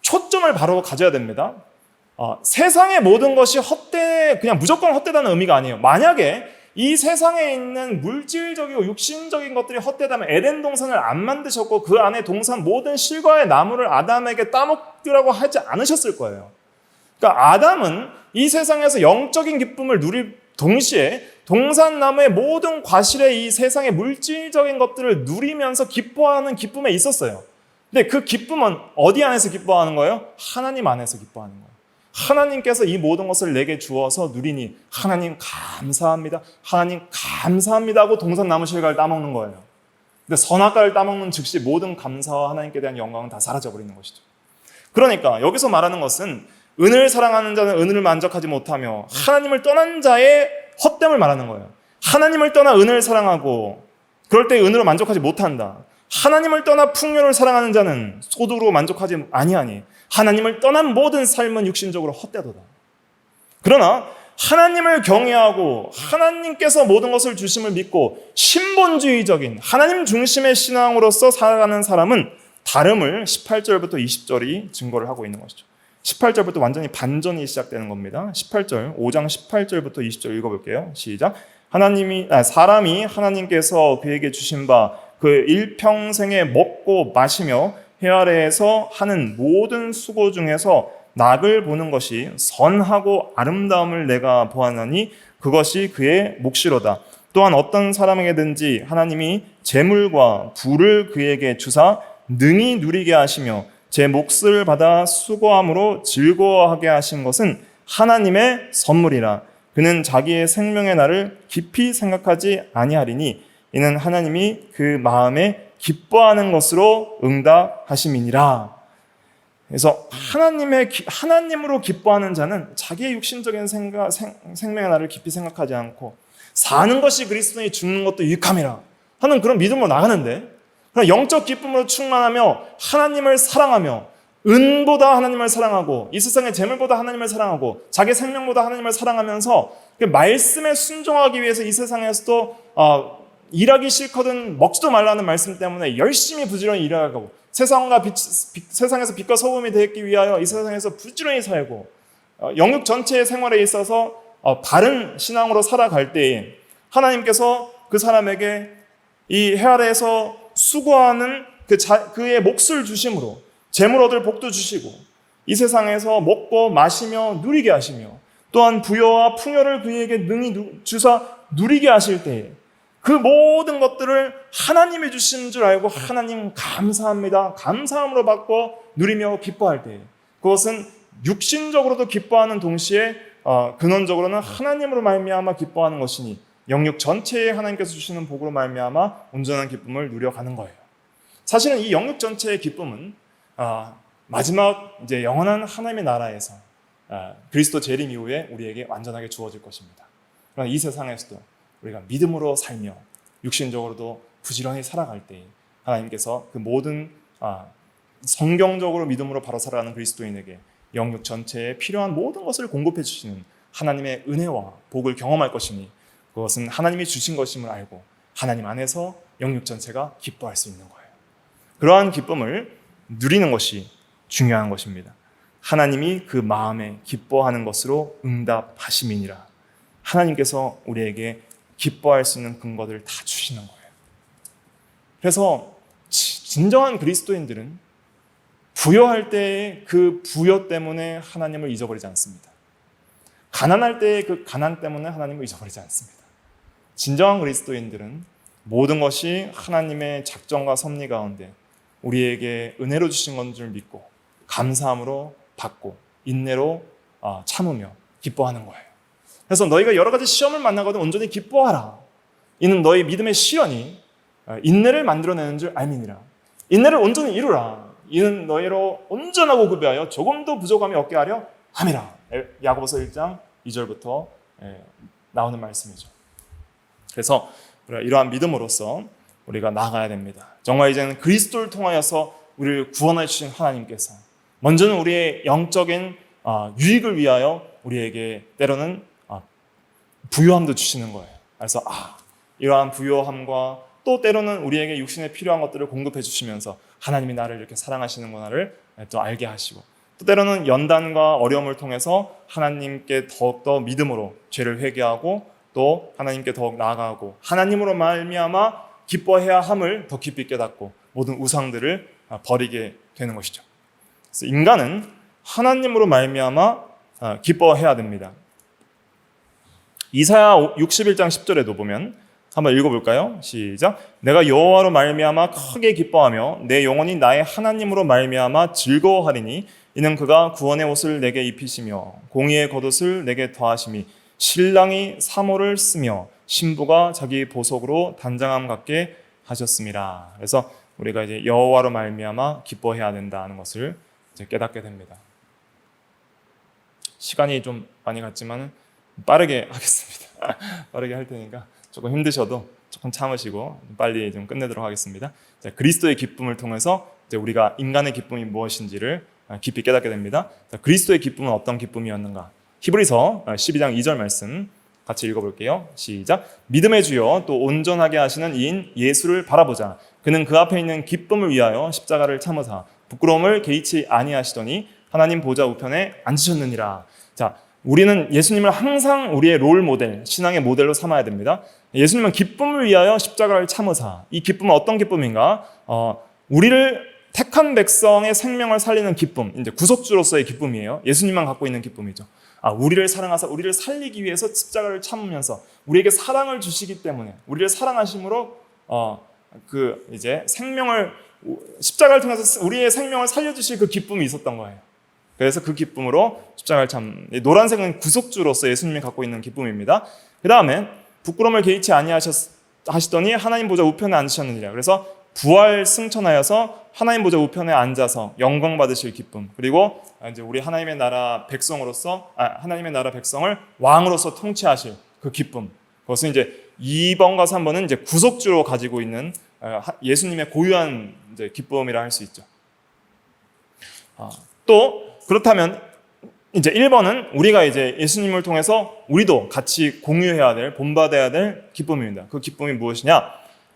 초점을 바로 가져야 됩니다. 세상의 모든 것이 그냥 무조건 헛되다는 의미가 아니에요. 만약에 이 세상에 있는 물질적이고 육신적인 것들이 헛되다면 에덴 동산을 안 만드셨고 그 안에 동산 모든 실과의 나무를 아담에게 따먹으라고 하지 않으셨을 거예요. 그러니까 아담은 이 세상에서 영적인 기쁨을 누릴 동시에 동산나무의 모든 과실의 이 세상의 물질적인 것들을 누리면서 기뻐하는 기쁨에 있었어요. 근데 그 기쁨은 어디 안에서 기뻐하는 거예요? 하나님 안에서 기뻐하는 거예요. 하나님께서 이 모든 것을 내게 주어서 누리니 하나님 감사합니다. 하나님 감사합니다 하고 동산나무 실과를 따먹는 거예요. 근데 선악과를 따먹는 즉시 모든 감사와 하나님께 대한 영광은 다 사라져버리는 것이죠. 그러니까 여기서 말하는 것은 은을 사랑하는 자는 은을 만족하지 못하며 하나님을 떠난 자의 헛됨을 말하는 거예요. 하나님을 떠나 은을 사랑하고 그럴 때 은으로 만족하지 못한다. 하나님을 떠나 풍요를 사랑하는 자는 소득으로 만족하지 아니하니 하나님을 떠난 모든 삶은 육신적으로 헛되도다. 그러나 하나님을 경외하고 하나님께서 모든 것을 주심을 믿고 신본주의적인 하나님 중심의 신앙으로서 살아가는 사람은 다름을 18절부터 20절이 증거를 하고 있는 것이죠. 18절부터 완전히 반전이 시작되는 겁니다. 18절, 5장 18절부터 20절 읽어볼게요. 시작. 사람이 하나님께서 그에게 주신 바 그 일평생에 먹고 마시며 해 아래에서 하는 모든 수고 중에서 낙을 보는 것이 선하고 아름다움을 내가 보았나니 그것이 그의 몫이로다. 또한 어떤 사람에게든지 하나님이 재물과 부를 그에게 주사 능히 누리게 하시며 제 몫을 받아 수고함으로 즐거워하게 하신 것은 하나님의 선물이라. 그는 자기의 생명의 날을 깊이 생각하지 아니하리니 이는 하나님이 그 마음에 기뻐하는 것으로 응답하심이니라. 그래서 하나님으로 기뻐하는 자는 자기의 육신적인 생명의 날을 깊이 생각하지 않고 사는 것이 그리스도니 죽는 것도 유익함이라 하는 그런 믿음으로 나가는데, 영적 기쁨으로 충만하며 하나님을 사랑하며 은보다 하나님을 사랑하고 이 세상의 재물보다 하나님을 사랑하고 자기 생명보다 하나님을 사랑하면서 그 말씀에 순종하기 위해서 이 세상에서도 일하기 싫거든 먹지도 말라는 말씀 때문에 열심히 부지런히 일하고 세상에서 빛과 소금이 되기 위하여 이 세상에서 부지런히 살고 영육 전체의 생활에 있어서 바른 신앙으로 살아갈 때에 하나님께서 그 사람에게 이 해 아래에서 수고하는 그의 몫을 주심으로 재물 얻을 복도 주시고 이 세상에서 먹고 마시며 누리게 하시며 또한 부여와 풍요를 그에게 능히 주사 누리게 하실 때에 그 모든 것들을 하나님이 주신 줄 알고 하나님 감사합니다. 감사함으로 받고 누리며 기뻐할 때 그것은 육신적으로도 기뻐하는 동시에 근원적으로는 하나님으로 말미암아 기뻐하는 것이니 영육 전체에 하나님께서 주시는 복으로 말미암아 온전한 기쁨을 누려가는 거예요. 사실은 이 영육 전체의 기쁨은 마지막 이제 영원한 하나님의 나라에서 그리스도 재림 이후에 우리에게 완전하게 주어질 것입니다. 그러나 이 세상에서도 우리가 믿음으로 살며 육신적으로도 부지런히 살아갈 때 하나님께서 그 모든 성경적으로 믿음으로 바로 살아가는 그리스도인에게 영육 전체에 필요한 모든 것을 공급해 주시는 하나님의 은혜와 복을 경험할 것이니 그것은 하나님이 주신 것임을 알고 하나님 안에서 영육 전체가 기뻐할 수 있는 거예요. 그러한 기쁨을 누리는 것이 중요한 것입니다. 하나님이 그 마음에 기뻐하는 것으로 응답하심이니라. 하나님께서 우리에게 기뻐할 수 있는 근거들을 다 주시는 거예요. 그래서 진정한 그리스도인들은 부여할 때의 그 부여 때문에 하나님을 잊어버리지 않습니다. 가난할 때의 그 가난 때문에 하나님을 잊어버리지 않습니다. 진정한 그리스도인들은 모든 것이 하나님의 작정과 섭리 가운데 우리에게 은혜로 주신 건 줄 믿고 감사함으로 받고 인내로 참으며 기뻐하는 거예요. 그래서 너희가 여러 가지 시험을 만나거든 온전히 기뻐하라. 이는 너희 믿음의 시련이 인내를 만들어내는 줄 알미니라. 인내를 온전히 이루라. 이는 너희로 온전하고 구비하여 조금도 부족함이 없게 하려 함이라. 야고보서 1장 2절부터 나오는 말씀이죠. 그래서 이러한 믿음으로써 우리가 나아가야 됩니다. 정말 이제는 그리스도를 통하여서 우리를 구원해 주신 하나님께서 먼저는 우리의 영적인 유익을 위하여 우리에게 때로는 부요함도 주시는 거예요. 그래서 이러한 부요함과 또 때로는 우리에게 육신에 필요한 것들을 공급해 주시면서 하나님이 나를 이렇게 사랑하시는구나를 또 알게 하시고 또 때로는 연단과 어려움을 통해서 하나님께 더욱더 믿음으로 죄를 회개하고 또 하나님께 더욱 나아가고 하나님으로 말미암아 기뻐해야 함을 더 깊이 깨닫고 모든 우상들을 버리게 되는 것이죠. 그래서 인간은 하나님으로 말미암아 기뻐해야 됩니다. 이사야 61장 10절에도 보면 한번 읽어볼까요? 시작. 내가 여호와로 말미암아 크게 기뻐하며 내 영혼이 나의 하나님으로 말미암아 즐거워하리니 이는 그가 구원의 옷을 내게 입히시며 공의의 겉옷을 내게 더하심이 신랑이 사모를 쓰며 신부가 자기 보석으로 단장함 같게 하셨습니다. 그래서 우리가 이제 여호와로 말미암아 기뻐해야 된다는 것을 이제 깨닫게 됩니다. 시간이 좀 많이 갔지만 빠르게 하겠습니다. 빠르게 할 테니까 조금 힘드셔도 조금 참으시고 빨리 좀 끝내도록 하겠습니다. 자, 그리스도의 기쁨을 통해서 이제 우리가 인간의 기쁨이 무엇인지를 깊이 깨닫게 됩니다. 자, 그리스도의 기쁨은 어떤 기쁨이었는가? 히브리서 12장 2절 말씀 같이 읽어볼게요. 시작. 믿음의 주여 또 온전하게 하시는 이인 예수를 바라보자. 그는 그 앞에 있는 기쁨을 위하여 십자가를 참으사 부끄러움을 개의치 아니하시더니 하나님 보좌 우편에 앉으셨느니라. 자, 우리는 예수님을 항상 우리의 롤 모델, 신앙의 모델로 삼아야 됩니다. 예수님은 기쁨을 위하여 십자가를 참으사. 이 기쁨은 어떤 기쁨인가? 우리를 택한 백성의 생명을 살리는 기쁨, 이제 구속주로서의 기쁨이에요. 예수님만 갖고 있는 기쁨이죠. 우리를 사랑하사 우리를 살리기 위해서 십자가를 참으면서 우리에게 사랑을 주시기 때문에 우리를 사랑하심으로 이제 생명을 십자가를 통해서 우리의 생명을 살려주실 그 기쁨이 있었던 거예요. 그래서 그 기쁨으로 십자가를 노란색은 구속주로서 예수님이 갖고 있는 기쁨입니다. 그 다음에 부끄러움을 개의치 아니하시더니 하나님 보좌 우편에 앉으셨느니라. 그래서 부활 승천하여서 하나님 보좌 우편에 앉아서 영광 받으실 기쁨, 그리고 이제 우리 하나님의 나라 백성으로서 하나님의 나라 백성을 왕으로서 통치하실 그 기쁨. 그것은 이제 2번과 3번은 이제 구속주로 가지고 있는 예수님의 고유한 이제 기쁨이라 할 수 있죠. 또 그렇다면 이제 1번은 우리가 이제 예수님을 통해서 우리도 같이 공유해야 될, 본받아야 될 기쁨입니다. 그 기쁨이 무엇이냐?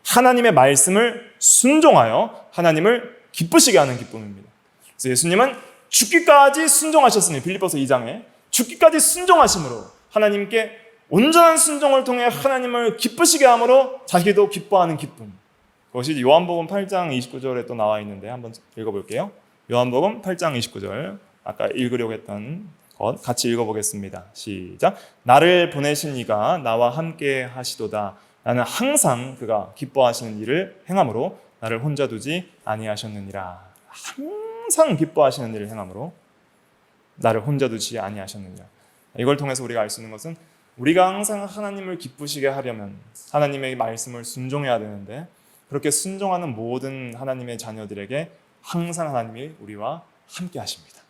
하나님의 말씀을 순종하여 하나님을 기쁘시게 하는 기쁨입니다. 그래서 예수님은 죽기까지 순종하셨으니 빌립보서 2장에 죽기까지 순종하심으로 하나님께 온전한 순종을 통해 하나님을 기쁘시게 함으로 자기도 기뻐하는 기쁨. 그것이 요한복음 8장 29절에 또 나와 있는데 한번 읽어볼게요. 요한복음 8장 29절 아까 읽으려고 했던 것 같이 읽어보겠습니다. 시작. 나를 보내신 이가 나와 함께 하시도다. 나는 항상 그가 기뻐하시는 일을 행함으로 나를 혼자 두지 아니하셨느니라. 항상 기뻐하시는 일을 행함으로 나를 혼자 두지 아니하셨느니라. 이걸 통해서 우리가 알 수 있는 것은 우리가 항상 하나님을 기쁘시게 하려면 하나님의 말씀을 순종해야 되는데 그렇게 순종하는 모든 하나님의 자녀들에게 항상 하나님이 우리와 함께 하십니다.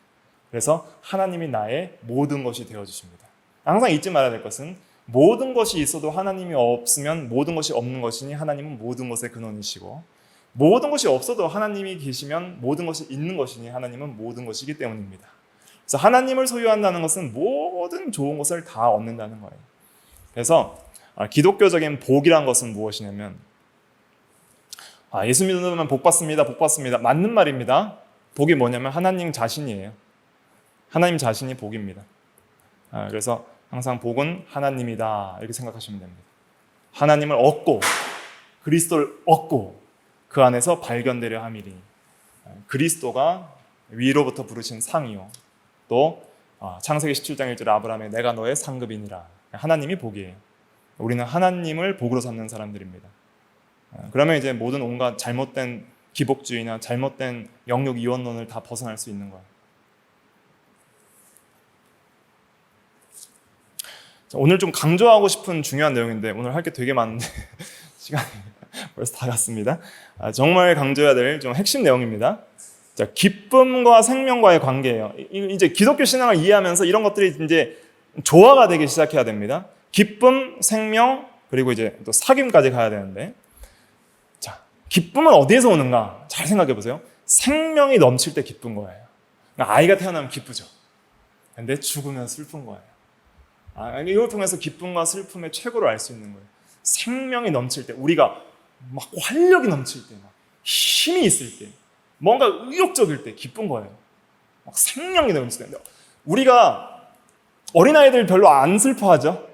그래서 하나님이 나의 모든 것이 되어주십니다. 항상 잊지 말아야 될 것은 모든 것이 있어도 하나님이 없으면 모든 것이 없는 것이니 하나님은 모든 것의 근원이시고, 모든 것이 없어도 하나님이 계시면 모든 것이 있는 것이니 하나님은 모든 것이기 때문입니다. 그래서 하나님을 소유한다는 것은 모든 좋은 것을 다 얻는다는 거예요. 그래서 기독교적인 복이란 것은 무엇이냐면, 예수 믿으면 복 받습니다, 복 받습니다. 맞는 말입니다. 복이 뭐냐면 하나님 자신이에요. 하나님 자신이 복입니다. 그래서 항상 복은 하나님이다 이렇게 생각하시면 됩니다. 하나님을 얻고 그리스도를 얻고 그 안에서 발견되려 함이니, 그리스도가 위로부터 부르신 상이요, 또 창세기 17장 1절에 아브라함의 내가 너의 상급이니라. 하나님이 복이에요. 우리는 하나님을 복으로 삼는 사람들입니다. 그러면 이제 모든 온갖 잘못된 기복주의나 잘못된 영육 이원론을 다 벗어날 수 있는 거예요. 오늘 좀 강조하고 싶은 중요한 내용인데, 오늘 할 게 되게 많은데 시간이 벌써 다 갔습니다. 정말 강조해야 될 좀 핵심 내용입니다. 자, 기쁨과 생명과의 관계예요. 이제 기독교 신앙을 이해하면서 이런 것들이 이제 조화가 되기 시작해야 됩니다. 기쁨, 생명, 그리고 이제 또 사귐까지 가야 되는데, 자, 기쁨은 어디에서 오는가? 잘 생각해 보세요. 생명이 넘칠 때 기쁜 거예요. 그러니까 아이가 태어나면 기쁘죠. 근데 죽으면 슬픈 거예요. 이걸 통해서 기쁨과 슬픔의 최고를 알 수 있는 거예요. 생명이 넘칠 때, 우리가 막 활력이 넘칠 때, 막 힘이 있을 때, 뭔가 의욕적일 때 기쁜 거예요. 막 생명이 넘칠 때. 우리가 어린아이들 별로 안 슬퍼하죠?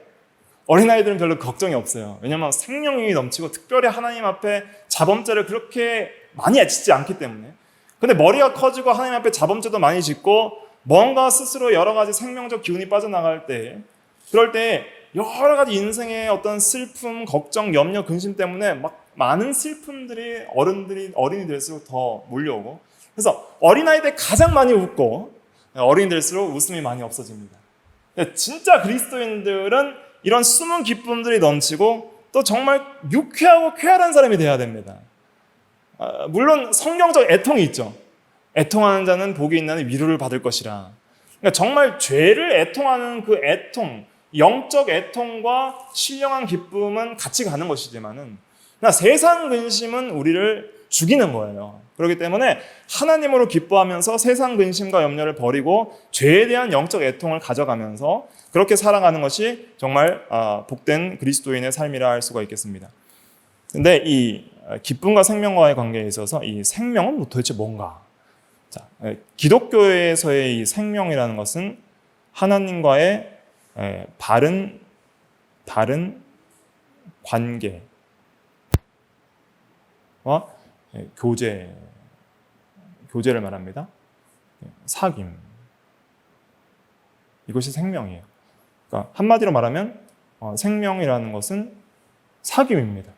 어린아이들은 별로 걱정이 없어요. 왜냐하면 생명이 넘치고 특별히 하나님 앞에 자범죄를 그렇게 많이 짓지 않기 때문에. 근데 머리가 커지고 하나님 앞에 자범죄도 많이 짓고 뭔가 스스로 여러 가지 생명적 기운이 빠져나갈 때, 그럴 때 여러 가지 인생의 어떤 슬픔, 걱정, 염려, 근심 때문에 막 많은 슬픔들이 어린이 될수록 더 몰려오고, 그래서 어린아이 때 가장 많이 웃고 어린이 될수록 웃음이 많이 없어집니다. 진짜 그리스도인들은 이런 숨은 기쁨들이 넘치고 또 정말 유쾌하고 쾌활한 사람이 돼야 됩니다. 물론 성경적 애통이 있죠. 애통하는 자는 복이 있나니 위로를 받을 것이라. 그러니까 정말 죄를 애통하는 그 애통, 영적 애통과 신령한 기쁨은 같이 가는 것이지만은, 그러니까 세상 근심은 우리를 죽이는 거예요. 그렇기 때문에 하나님으로 기뻐하면서 세상 근심과 염려를 버리고 죄에 대한 영적 애통을 가져가면서 그렇게 살아가는 것이 정말 복된 그리스도인의 삶이라 할 수가 있겠습니다. 근데 이 기쁨과 생명과의 관계에 있어서 이 생명은 도대체 뭔가? 자, 기독교에서의 이 생명이라는 것은 하나님과의 바른 관계와 교제를 말합니다. 사귐. 이것이 생명이에요. 그러니까 한마디로 말하면 생명이라는 것은 사귐입니다.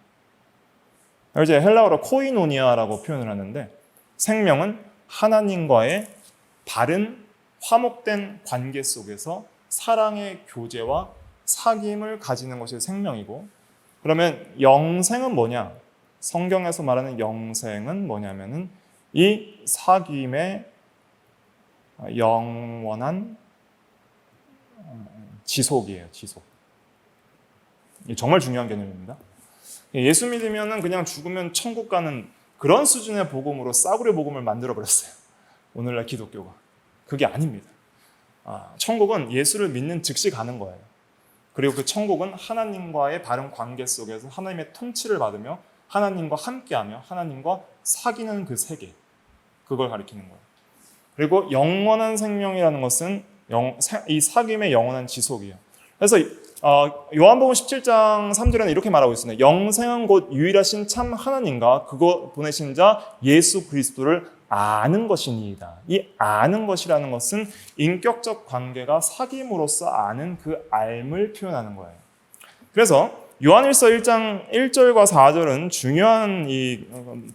이제 헬라어로 코이노니아라고 표현을 하는데, 생명은 하나님과의 바른 화목된 관계 속에서 사랑의 교제와 사귐을 가지는 것이 생명이고, 그러면 영생은 뭐냐? 성경에서 말하는 영생은 뭐냐면은 이 사귐의 영원한 지속이에요. 지속. 이게 정말 중요한 개념입니다. 예수 믿으면은 그냥 죽으면 천국 가는 그런 수준의 복음으로 싸구려 복음을 만들어 버렸어요. 오늘날 기독교가. 그게 아닙니다. 천국은 예수를 믿는 즉시 가는 거예요. 그리고 그 천국은 하나님과의 바른 관계 속에서 하나님의 통치를 받으며 하나님과 함께하며 하나님과 사귀는 그 세계, 그걸 가리키는 거예요. 그리고 영원한 생명이라는 것은 이 사귐의 영원한 지속이에요. 그래서 요한복음 17장 3절에는 이렇게 말하고 있습니다. 영생은 곧 유일하신 참 하나님과 그거 보내신 자 예수 그리스도를 아는 것이니이다. 이 아는 것이라는 것은 인격적 관계가 사귐으로서 아는 그 알을 표현하는 거예요. 그래서 요한일서 1장 1절과 4절은 중요한 이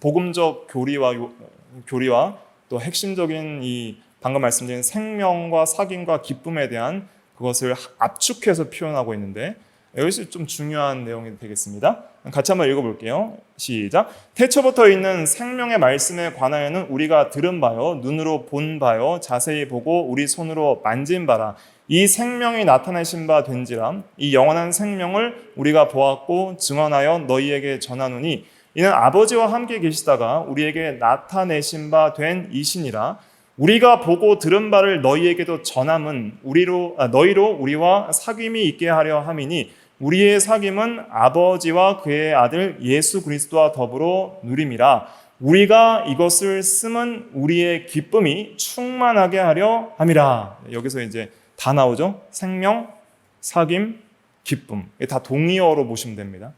복음적 교리와 또 핵심적인 이 방금 말씀드린 생명과 사귐과 기쁨에 대한 그것을 압축해서 표현하고 있는데, 여기서 좀 중요한 내용이 되겠습니다. 같이 한번 읽어볼게요. 시작. 태초부터 있는 생명의 말씀에 관하여는 우리가 들은 바요, 눈으로 본 바요, 자세히 보고 우리 손으로 만진 바라. 이 생명이 나타내신 바 된지라 이 영원한 생명을 우리가 보았고 증언하여 너희에게 전하노니 이는 아버지와 함께 계시다가 우리에게 나타내신 바 된 이시니라. 우리가 보고 들은 바를 너희에게도 전함은 너희로 우리와 사귐이 있게 하려 함이니 우리의 사귐은 아버지와 그의 아들 예수 그리스도와 더불어 누림이라. 우리가 이것을 쓰면 우리의 기쁨이 충만하게 하려 함이라. 여기서 이제 다 나오죠. 생명, 사귐, 기쁨. 이게 다 동의어로 보시면 됩니다.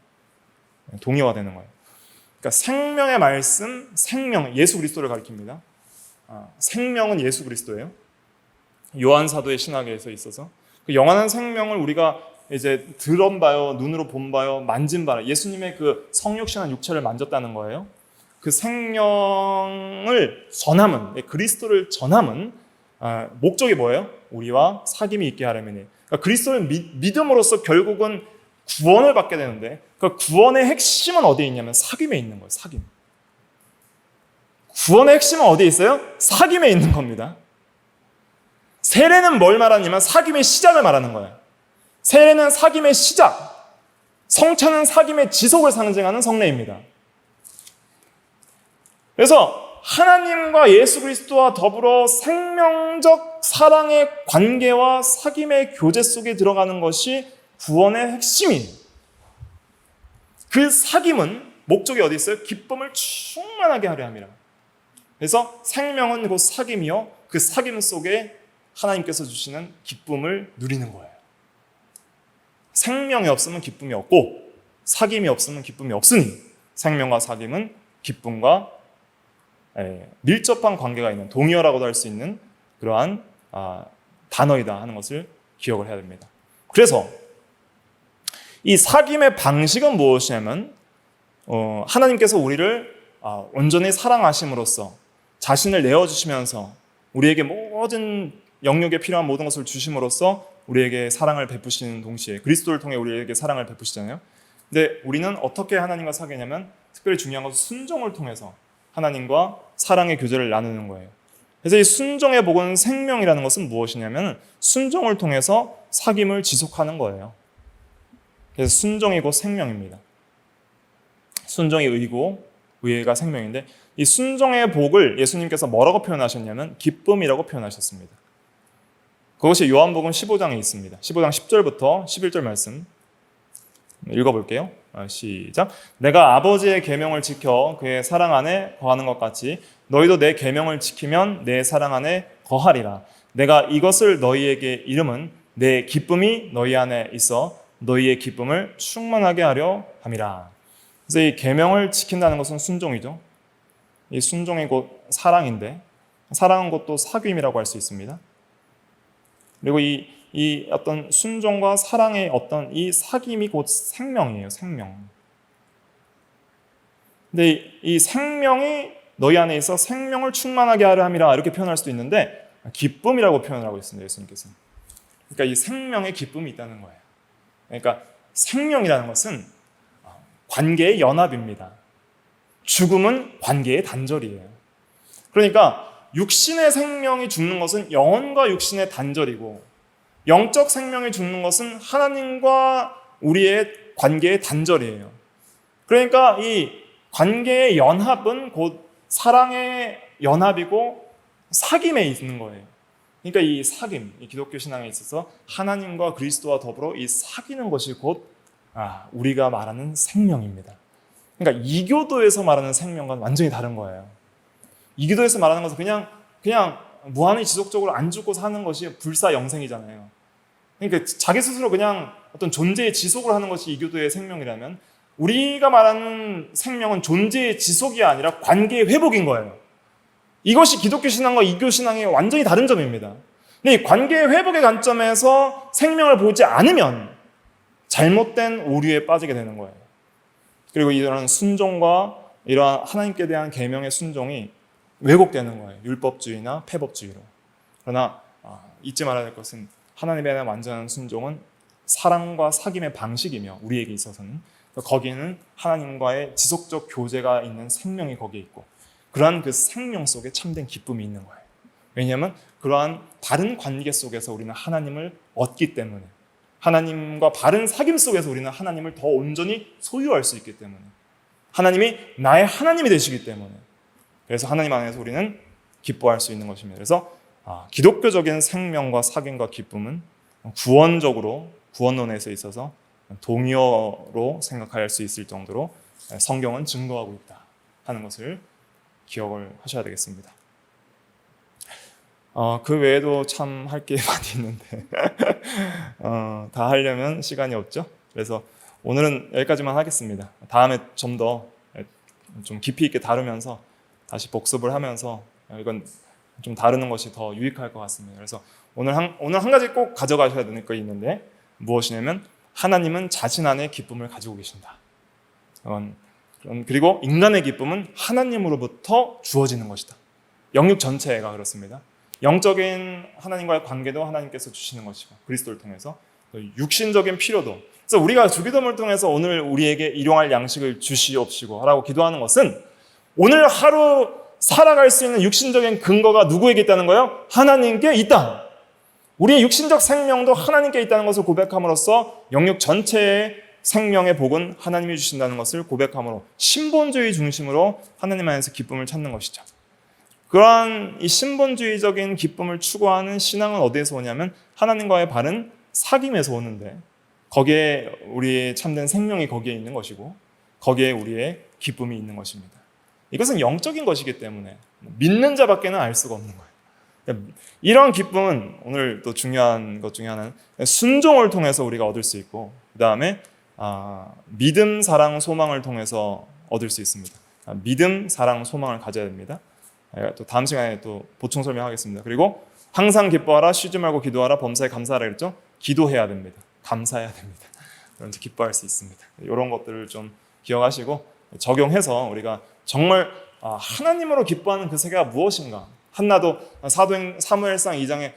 동의어가 되는 거예요. 그러니까 생명의 말씀, 생명, 예수 그리스도를 가리킵니다. 생명은 예수 그리스도예요. 요한 사도의 신학에서 있어서 그 영원한 생명을 우리가 이제 들은 바요, 눈으로 본 바요, 만진 바요. 예수님의 그 성육신한 육체를 만졌다는 거예요. 그 생명을 전함은, 그리스도를 전함은 목적이 뭐예요? 우리와 사귐이 있게 하려면. 그러니까 그리스도를 믿음으로써 결국은 구원을 받게 되는데 그 구원의 핵심은 어디에 있냐면 사귐에 있는 거예요. 사귐. 구원의 핵심은 어디에 있어요? 사귐에 있는 겁니다. 세례는 뭘 말하냐면 사귐의 시작을 말하는 거예요. 세례는 사귐의 시작, 성찬은 사귐의 지속을 상징하는 성례입니다. 그래서 하나님과 예수 그리스도와 더불어 생명적 사랑의 관계와 사귐의 교제 속에 들어가는 것이 구원의 핵심이에요. 그 사귐은 목적이 어디 있어요? 기쁨을 충만하게 하려 함이라. 그래서 생명은 곧 사귐이요 그 사귐 속에 하나님께서 주시는 기쁨을 누리는 거예요. 생명이 없으면 기쁨이 없고 사귐이 없으면 기쁨이 없으니 생명과 사귐은 기쁨과 밀접한 관계가 있는 동의어라고도 할 수 있는 그러한 단어이다 하는 것을 기억을 해야 됩니다. 그래서 이 사귐의 방식은 무엇이냐면 하나님께서 우리를 온전히 사랑하심으로써 자신을 내어주시면서 우리에게 모든 영역에 필요한 모든 것을 주심으로써 우리에게 사랑을 베푸시는 동시에 그리스도를 통해 우리에게 사랑을 베푸시잖아요. 근데 우리는 어떻게 하나님과 사귀냐면 특별히 중요한 것은 순종을 통해서 하나님과 사랑의 교제를 나누는 거예요. 그래서 이 순종의 복은 생명이라는 것은 무엇이냐면 순종을 통해서 사귐을 지속하는 거예요. 그래서 순종이 곧 생명입니다. 순종이 의고 의가 생명인데 이 순종의 복을 예수님께서 뭐라고 표현하셨냐면 기쁨이라고 표현하셨습니다. 그것이 요한복음 15장에 있습니다. 15장 10절부터 11절 말씀 읽어볼게요. 시작. 내가 아버지의 계명을 지켜 그의 사랑 안에 거하는 것 같이 너희도 내 계명을 지키면 내 사랑 안에 거하리라. 내가 이것을 너희에게 이름은 내 기쁨이 너희 안에 있어 너희의 기쁨을 충만하게 하려 함이라. 그래서 이 계명을 지킨다는 것은 순종이죠. 이 순종이 곧 사랑인데 사랑은 곧 또 사귐이라고 할 수 있습니다. 그리고 이 어떤 순종과 사랑의 어떤 이 사귐이 곧 생명이에요. 생명. 근데 이 생명이 너희 안에 있어 생명을 충만하게 하려 함이라 이렇게 표현할 수도 있는데 기쁨이라고 표현을 하고 있습니다. 예수님께서는. 그러니까 이 생명에 기쁨이 있다는 거예요. 그러니까 생명이라는 것은 관계의 연합입니다. 죽음은 관계의 단절이에요. 그러니까 육신의 생명이 죽는 것은 영혼과 육신의 단절이고 영적 생명이 죽는 것은 하나님과 우리의 관계의 단절이에요. 그러니까 이 관계의 연합은 곧 사랑의 연합이고 사귐에 있는 거예요. 그러니까 이 사귐, 이 기독교 신앙에 있어서 하나님과 그리스도와 더불어 이 사귀는 것이 곧 우리가 말하는 생명입니다. 그러니까 이교도에서 말하는 생명과는 완전히 다른 거예요. 이교도에서 말하는 것은 그냥 무한히 지속적으로 안 죽고 사는 것이 불사영생이잖아요. 그러니까 자기 스스로 그냥 어떤 존재의 지속을 하는 것이 이교도의 생명이라면 우리가 말하는 생명은 존재의 지속이 아니라 관계의 회복인 거예요. 이것이 기독교 신앙과 이교 신앙의 완전히 다른 점입니다. 근데 이 관계의 회복의 관점에서 생명을 보지 않으면 잘못된 오류에 빠지게 되는 거예요. 그리고 이러한 순종과 이러한 하나님께 대한 계명의 순종이 왜곡되는 거예요. 율법주의나 폐법주의로. 그러나 잊지 말아야 될 것은 하나님에 대한 완전한 순종은 사랑과 사귐의 방식이며 우리에게 있어서는 거기에는 하나님과의 지속적 교제가 있는 생명이 거기에 있고 그러한 그 생명 속에 참된 기쁨이 있는 거예요. 왜냐하면 그러한 바른 관계 속에서 우리는 하나님을 얻기 때문에, 하나님과 바른 사귐 속에서 우리는 하나님을 더 온전히 소유할 수 있기 때문에, 하나님이 나의 하나님이 되시기 때문에, 그래서 하나님 안에서 우리는 기뻐할 수 있는 것입니다. 그래서 기독교적인 생명과 사귐과 기쁨은 구원론에서 있어서 동의어로 생각할 수 있을 정도로 성경은 증거하고 있다 하는 것을 기억을 하셔야 되겠습니다. 그 외에도 참 할 게 많이 있는데 다 하려면 시간이 없죠. 그래서 오늘은 여기까지만 하겠습니다. 다음에 좀 더 좀 깊이 있게 다루면서 다시 복습을 하면서 이건 좀 다루는 것이 더 유익할 것 같습니다. 그래서 오늘 한 가지 꼭 가져가셔야 되는 거 있는데, 무엇이냐면 하나님은 자신 안에 기쁨을 가지고 계신다. 그리고 인간의 기쁨은 하나님으로부터 주어지는 것이다. 영육 전체가 그렇습니다. 영적인 하나님과의 관계도 하나님께서 주시는 것이고, 그리스도를 통해서 육신적인 필요도. 그래서 우리가 주기도문을 통해서 오늘 우리에게 일용할 양식을 주시옵시고 하라고 기도하는 것은 오늘 하루 살아갈 수 있는 육신적인 근거가 누구에게 있다는 거예요? 하나님께 있다. 우리의 육신적 생명도 하나님께 있다는 것을 고백함으로써 영육 전체의 생명의 복은 하나님이 주신다는 것을 고백함으로 신본주의 중심으로 하나님 안에서 기쁨을 찾는 것이죠. 그러한 이 신본주의적인 기쁨을 추구하는 신앙은 어디에서 오냐면 하나님과의 바른 사귐에서 오는데, 거기에 우리의 참된 생명이 거기에 있는 것이고, 거기에 우리의 기쁨이 있는 것입니다. 이것은 영적인 것이기 때문에 믿는 자밖에는 알 수가 없는 거예요. 이러한 기쁨은 오늘 또 중요한 것 중에 하나는 순종을 통해서 우리가 얻을 수 있고, 그 다음에 믿음, 사랑, 소망을 통해서 얻을 수 있습니다. 믿음, 사랑, 소망을 가져야 됩니다. 또 다음 시간에 또 보충 설명하겠습니다. 그리고 항상 기뻐하라, 쉬지 말고 기도하라, 범사에 감사하라 그랬죠? 기도해야 됩니다. 감사해야 됩니다. 그런지 기뻐할 수 있습니다. 이런 것들을 좀 기억하시고 적용해서 우리가 정말 하나님으로 기뻐하는 그 세계가 무엇인가? 한나도 사무엘상 2장에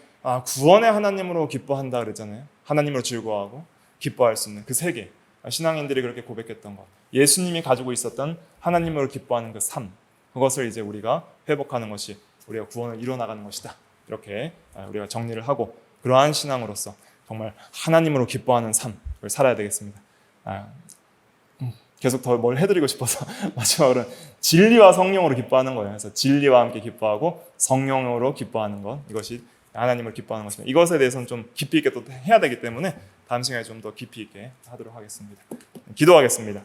구원의 하나님으로 기뻐한다 그랬잖아요. 하나님으로 즐거워하고 기뻐할 수 있는 그 세계, 신앙인들이 그렇게 고백했던 것, 예수님이 가지고 있었던 하나님으로 기뻐하는 그 삶, 그것을 이제 우리가 회복하는 것이 우리가 구원을 이뤄나가는 것이다. 이렇게 우리가 정리를 하고 그러한 신앙으로서 정말 하나님으로 기뻐하는 삶을 살아야 되겠습니다. 계속 더 뭘 해드리고 싶어서 마지막으로는 진리와 성령으로 기뻐하는 거예요. 그래서 진리와 함께 기뻐하고 성령으로 기뻐하는 것, 이것이 하나님을 기뻐하는 것입니다. 이것에 대해서는 좀 깊이 있게 또 해야 되기 때문에 다음 시간에 좀 더 깊이 있게 하도록 하겠습니다. 기도하겠습니다.